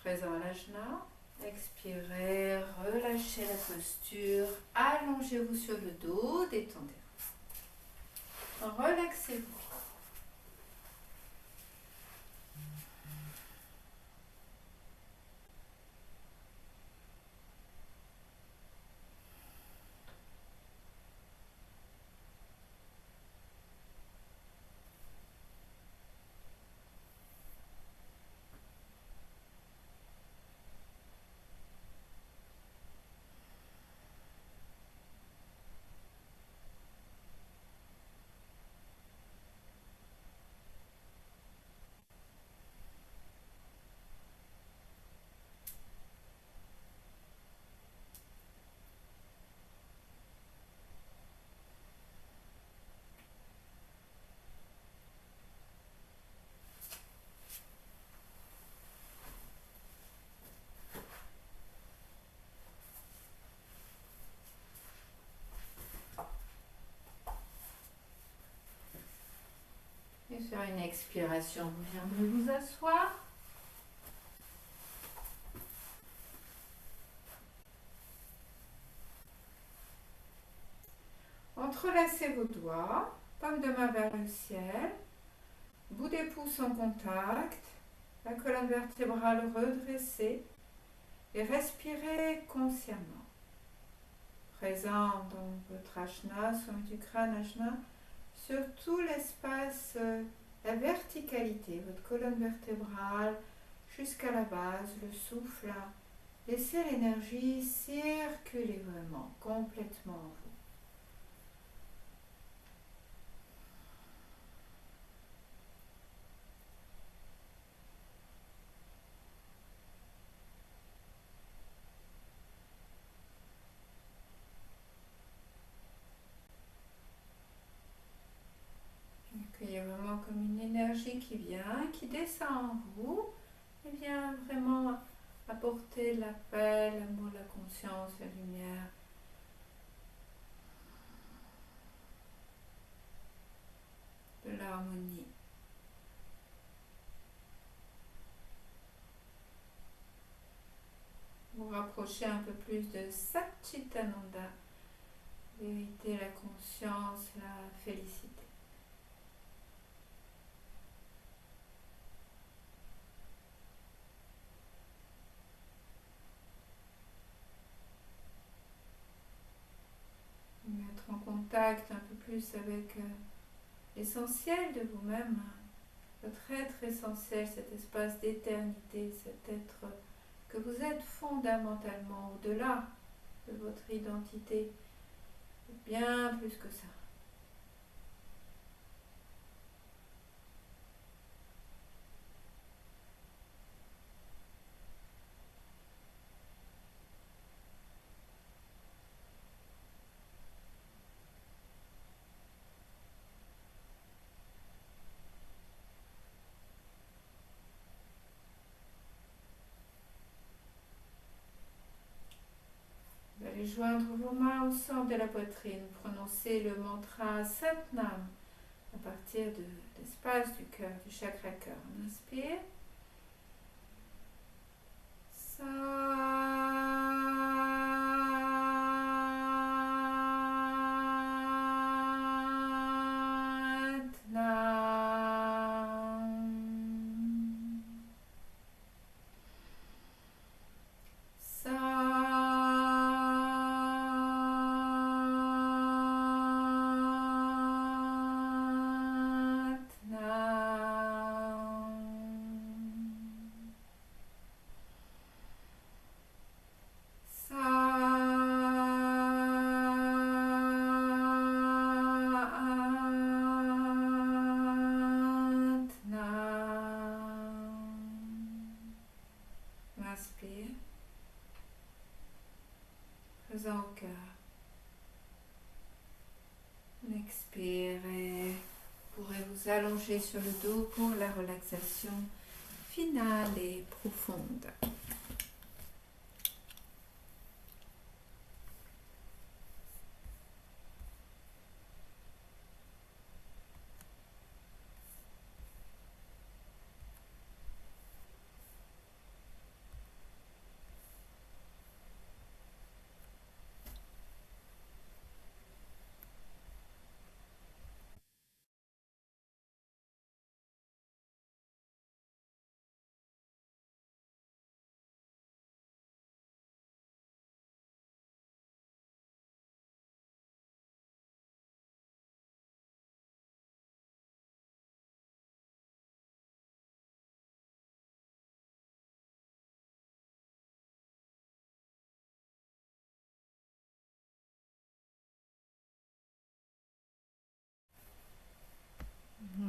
Présent à l'ajna. Expirez, relâchez la posture. Allongez-vous sur le dos, détendez-vous. Relaxez-vous. Et sur une expiration, vous viendrez vous asseoir. Entrelacez vos doigts, paume de main vers le ciel, bout des pouces en contact, la colonne vertébrale redressée et respirez consciemment. Présent dans votre ajna, sommet du crâne ajna, sur tout l'espace, la verticalité, votre colonne vertébrale jusqu'à la base, le souffle. Laissez l'énergie circuler vraiment, complètement en vous. qu'il y a vraiment comme une énergie qui vient, qui descend en vous, et vient vraiment apporter la paix, l'amour, la conscience, la lumière. De l'harmonie. Vous rapprochez un peu plus de Satchitananda, vérité, la conscience, la félicité. Mettre en contact un peu plus avec l'essentiel de vous-même, votre être essentiel, cet espace d'éternité, cet être que vous êtes fondamentalement au-delà de votre identité, bien plus que ça. Vous allez joindre vos mains au centre de la poitrine, prononcer le mantra Satnam à partir de l'espace du cœur, du chakra cœur. On inspire. Inspire, présent au cœur. Expire et vous pourrez vous allonger sur le dos pour la relaxation finale et profonde.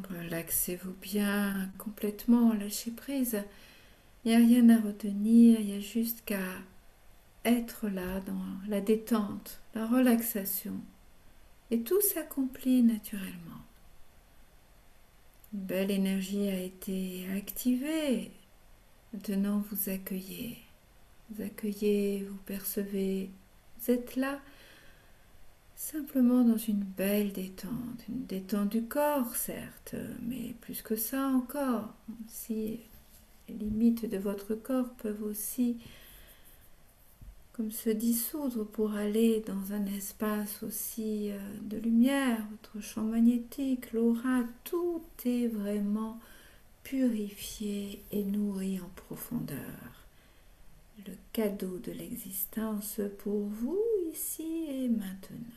Relaxez-vous bien complètement, lâchez prise. Il n'y a rien à retenir, il y a juste qu'à être là dans la détente, la relaxation. Et tout s'accomplit naturellement. Une belle énergie a été activée. Maintenant, vous accueillez. Vous accueillez, vous percevez. Vous êtes là simplement dans une belle détente. Une détente du corps, certes, mais plus que ça encore. Si les limites de votre corps peuvent aussi comme se dissoudre pour aller dans un espace aussi de lumière, votre champ magnétique, l'aura, tout est vraiment purifié et nourri en profondeur. Le cadeau de l'existence pour vous ici et maintenant.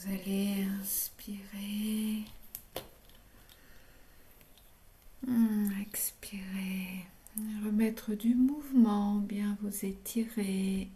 Vous allez inspirer, expirer, remettre du mouvement, bien vous étirer.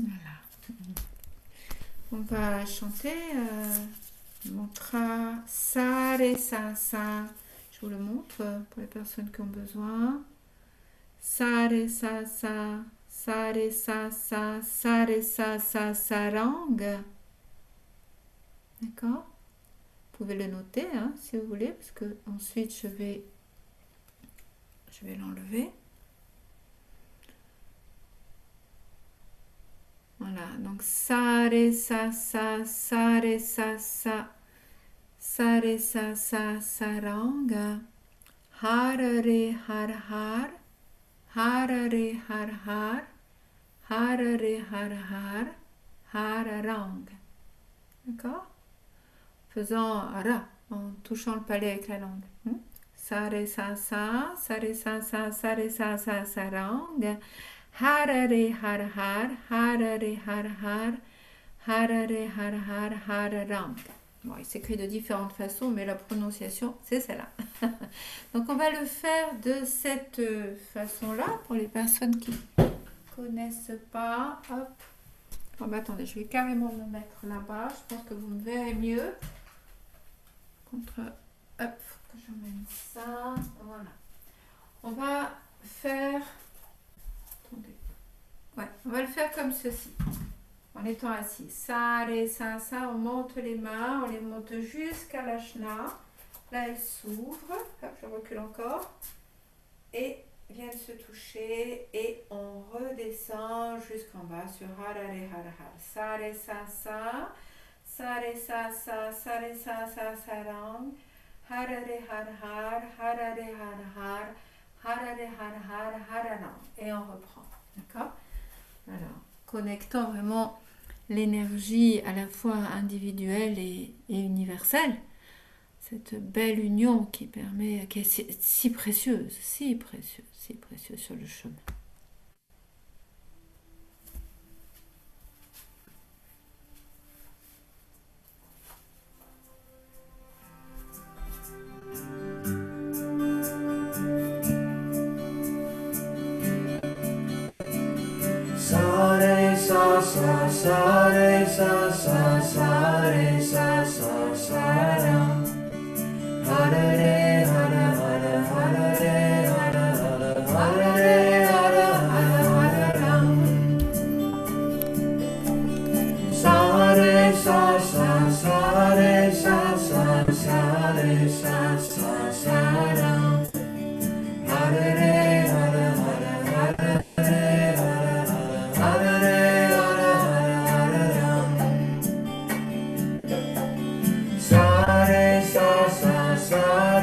Voilà. On va chanter mantra sa ré sa sa. Je vous le montre pour les personnes qui ont besoin. Sa ré sa sa, sa ré sa sa, sa ré sa sa sarang. D'accord? Vous pouvez le noter hein, si vous voulez, parce que ensuite je vais l'enlever. Voilà, donc sa ré sa sa, sa ré sa sa, sa ré sa sa sarang. Har ré har har, har ré har har, har ré har har, har rang. D'accord? Faisant ra en touchant le palais avec la langue. Sa ré sa sa, sa ré sa sa, sa ré sa sa sarang. Har ré har har, har ré har har, har ré har har, har rang. Bon, il s'écrit de différentes façons, mais la prononciation, c'est celle-là. Donc, on va le faire de cette façon-là pour les personnes qui ne connaissent pas. Hop. Bon, bah, attendez, je vais carrément me mettre là-bas. Je pense que vous me verrez mieux. Contre, hop, que je mette ça. Voilà. On va faire... Attendez. Ouais, on va le faire comme ceci. En étant assis. Ça, ré, ça, on monte les mains, on les monte jusqu'à l'ashna. Là, elles s'ouvrent. Hop, je recule encore. Et viennent se toucher. Et on redescend jusqu'en bas sur har, ré, har, har. Ça, ré, ça, ça, ré, ça, ré, ça, sarang. Har, ré, har, har, har, ré, har, har, ré, har, rang. Et on reprend. D'accord? Alors, connectant vraiment l'énergie à la fois individuelle et universelle, cette belle union qui permet, qui est si précieuse sur le chemin. Sa re sa re sa sa ra. Har re har har har re har har re har ra. Sa re sa re sa re sa ra. Har re har har re har re. Sa re sa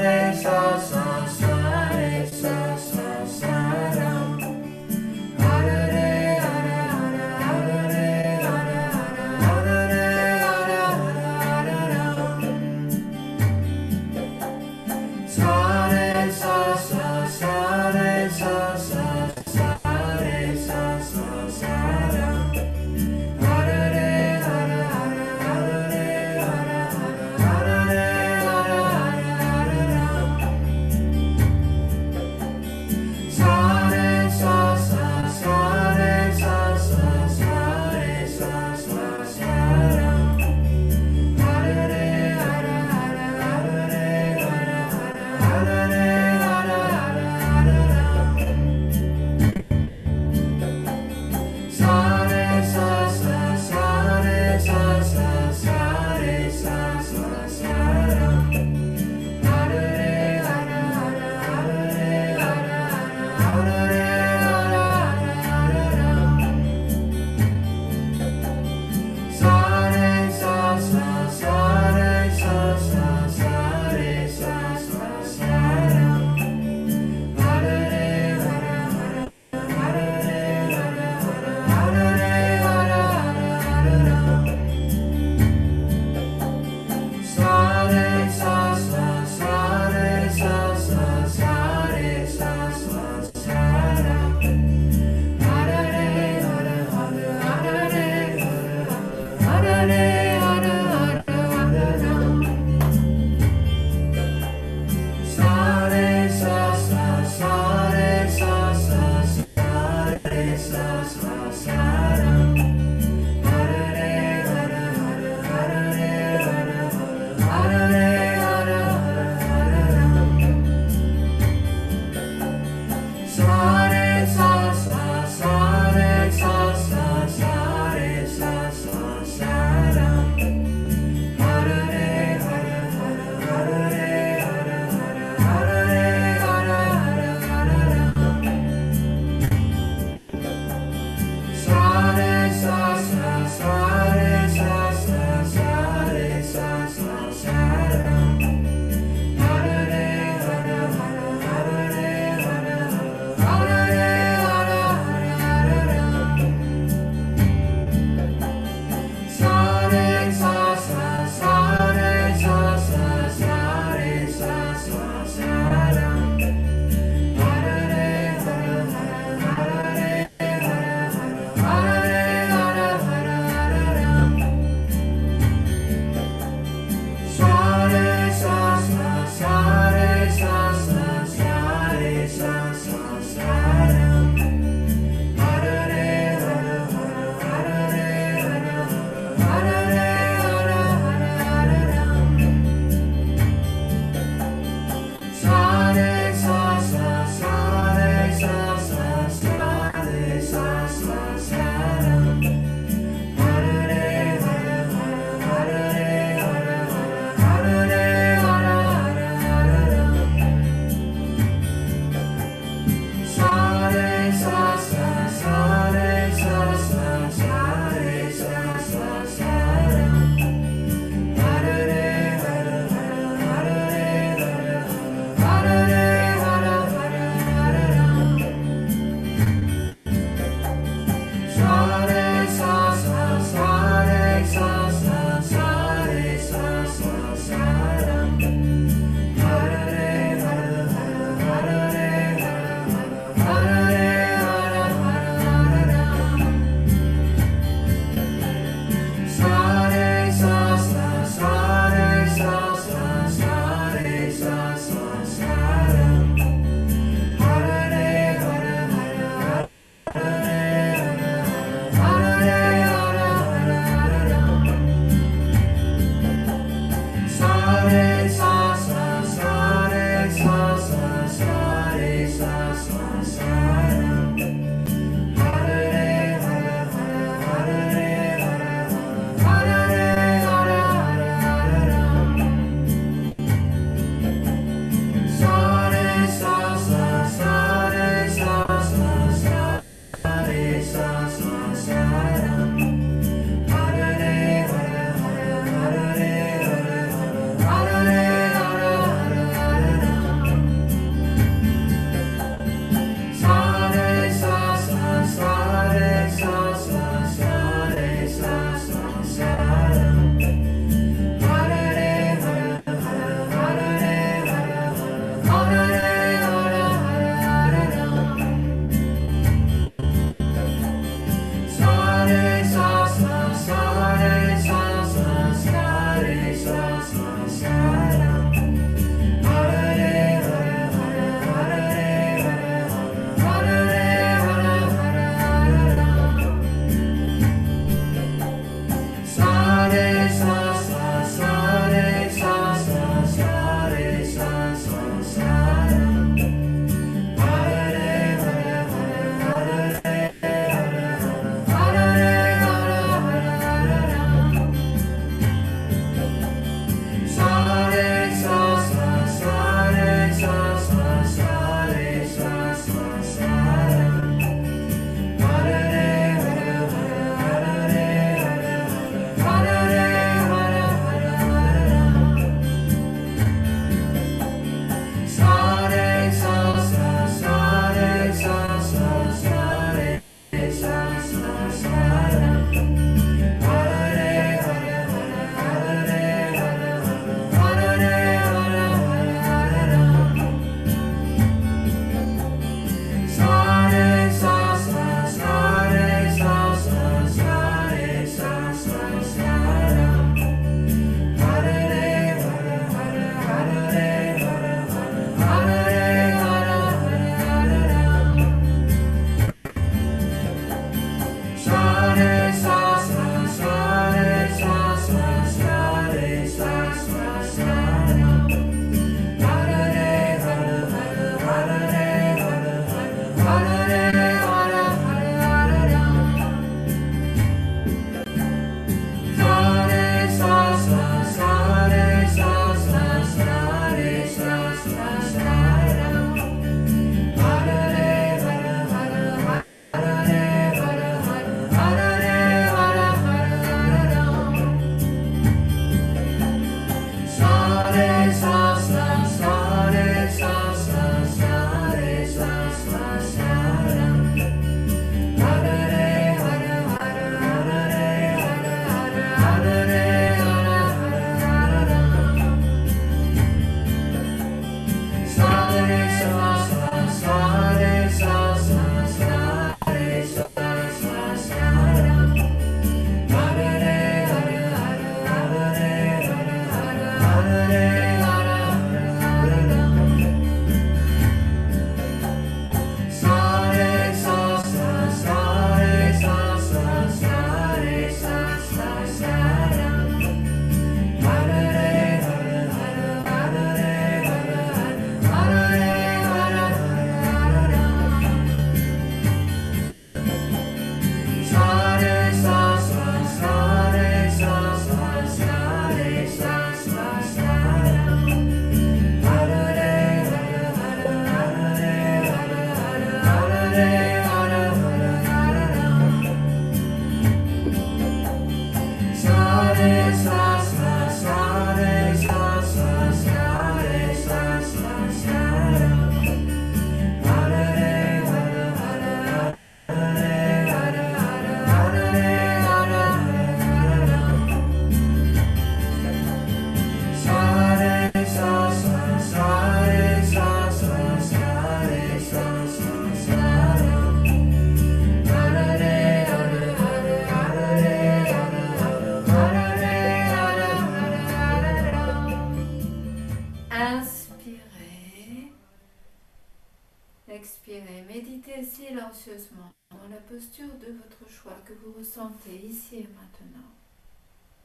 Expirez, méditez silencieusement dans la posture de votre choix que vous ressentez ici et maintenant,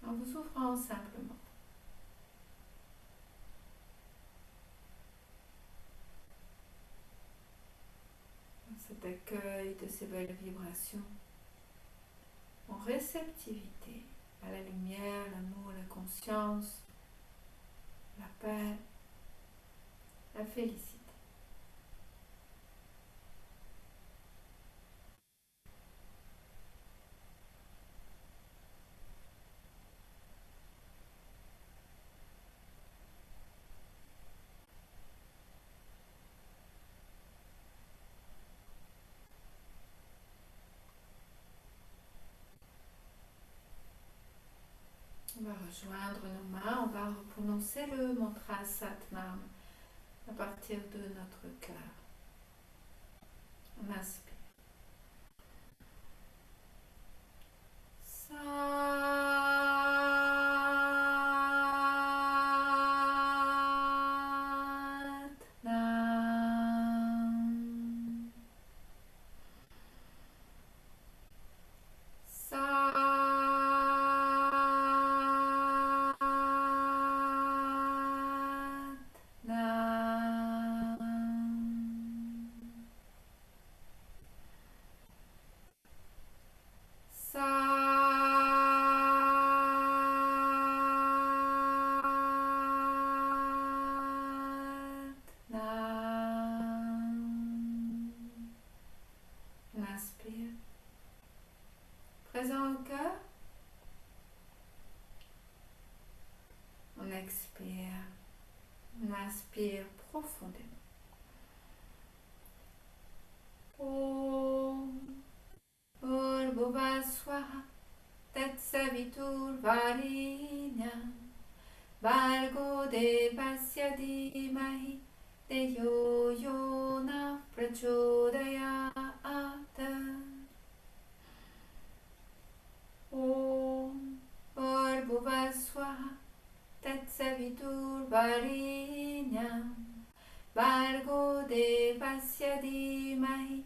en vous ouvrant simplement. Cet accueil de ces belles vibrations, en réceptivité à la lumière, l'amour, la conscience, la paix, la félicité. On va rejoindre nos mains, on va prononcer le mantra Satnam à partir de notre cœur. On inspire. Satnam. On inspire. Présent au cœur. On expire. On inspire profondément. Om Bhuvaswaha Tatsavitur Varenyam Bhargo Devasya Dhimahi Deyo Yona Prachodayat. Om Bhuvaswaha Tatsavitur Varenyam Bhargo Devasya Dhimahi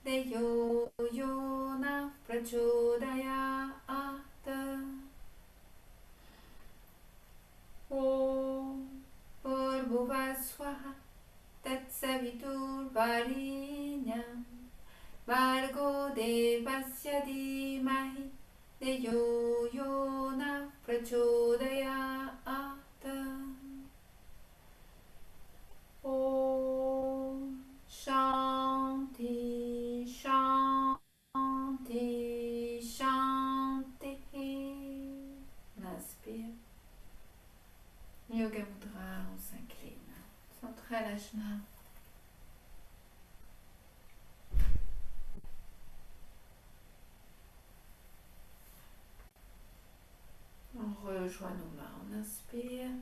Deyo Yona Prachodayat. Om Bhuvaswaha Tatsavitur Varenyam Bhargo Devasya Dhimahi Deyo Yona Prachodayat. Om Shanti Shanti Shanti. On inspire. Yoga Mudra, on s'incline. Centralajna. On rejoint nos mains, on inspire.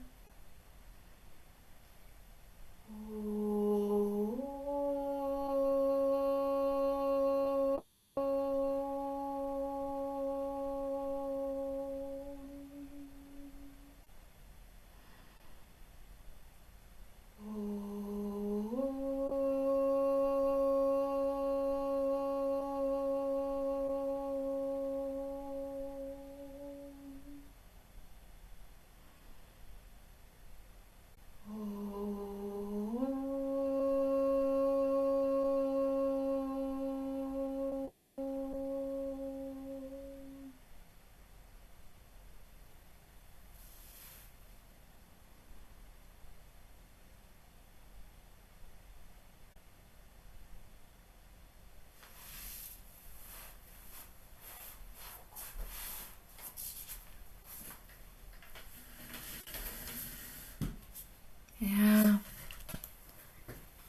Bien.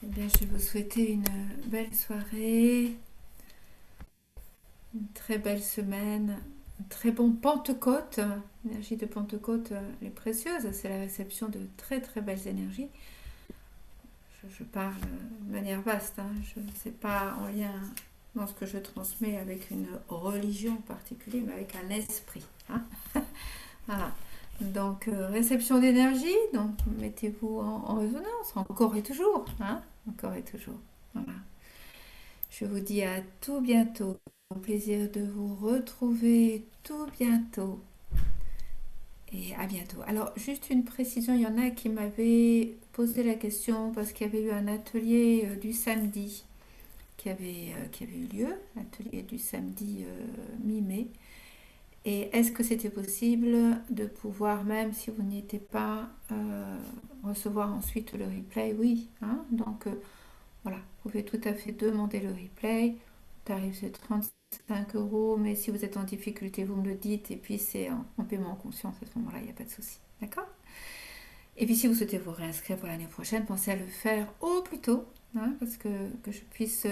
Eh bien, je vais vous souhaiter une belle soirée, une très belle semaine, un très bon Pentecôte. L'énergie de Pentecôte est précieuse, c'est la réception de très très belles énergies. Je parle de manière vaste, hein. Je ne sais pas en lien dans ce que je transmets avec une religion particulière, mais avec un esprit. Hein. Voilà. Donc, réception d'énergie, donc mettez-vous en résonance, encore et toujours. Hein, encore et toujours. Voilà. Je vous dis à tout bientôt. Au plaisir de vous retrouver tout bientôt. Et à bientôt. Alors, juste une précision, il y en a qui m'avaient posé la question parce qu'il y avait eu un atelier du samedi qui avait eu lieu, l'atelier du samedi mi-mai. Et est-ce que c'était possible de pouvoir, même si vous n'y étiez pas, recevoir ensuite le replay? Oui, hein, donc voilà, vous pouvez tout à fait demander le replay. Le tarif c'est 35 euros, mais si vous êtes en difficulté, vous me le dites, et puis c'est en paiement en conscience à ce moment-là, il n'y a pas de souci. D'accord? Et puis si vous souhaitez vous réinscrire pour l'année prochaine, pensez à le faire au plus tôt, hein, parce que je puisse...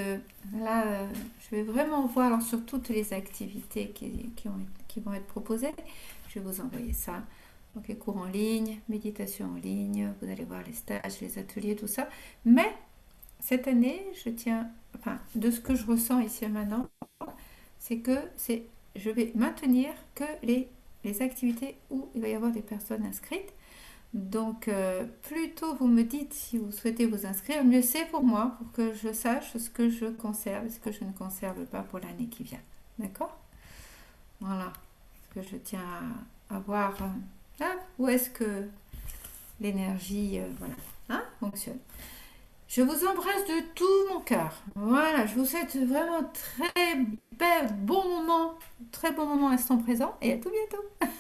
là, je vais vraiment voir alors, sur toutes les activités qui vont être proposées. Je vais vous envoyer ça. Donc les cours en ligne, méditation en ligne, vous allez voir les stages, les ateliers, tout ça. Mais cette année, je tiens, enfin, de ce que je ressens ici et maintenant, c'est que je vais maintenir que les activités où il va y avoir des personnes inscrites. Donc, plus tôt vous me dites si vous souhaitez vous inscrire, mieux c'est pour moi, pour que je sache ce que je conserve et ce que je ne conserve pas pour l'année qui vient. D'accord? Voilà. Parce que je tiens à voir où est-ce que l'énergie voilà, hein, fonctionne. Je vous embrasse de tout mon cœur. Voilà, je vous souhaite vraiment très bon moment, instant présent et à tout bientôt.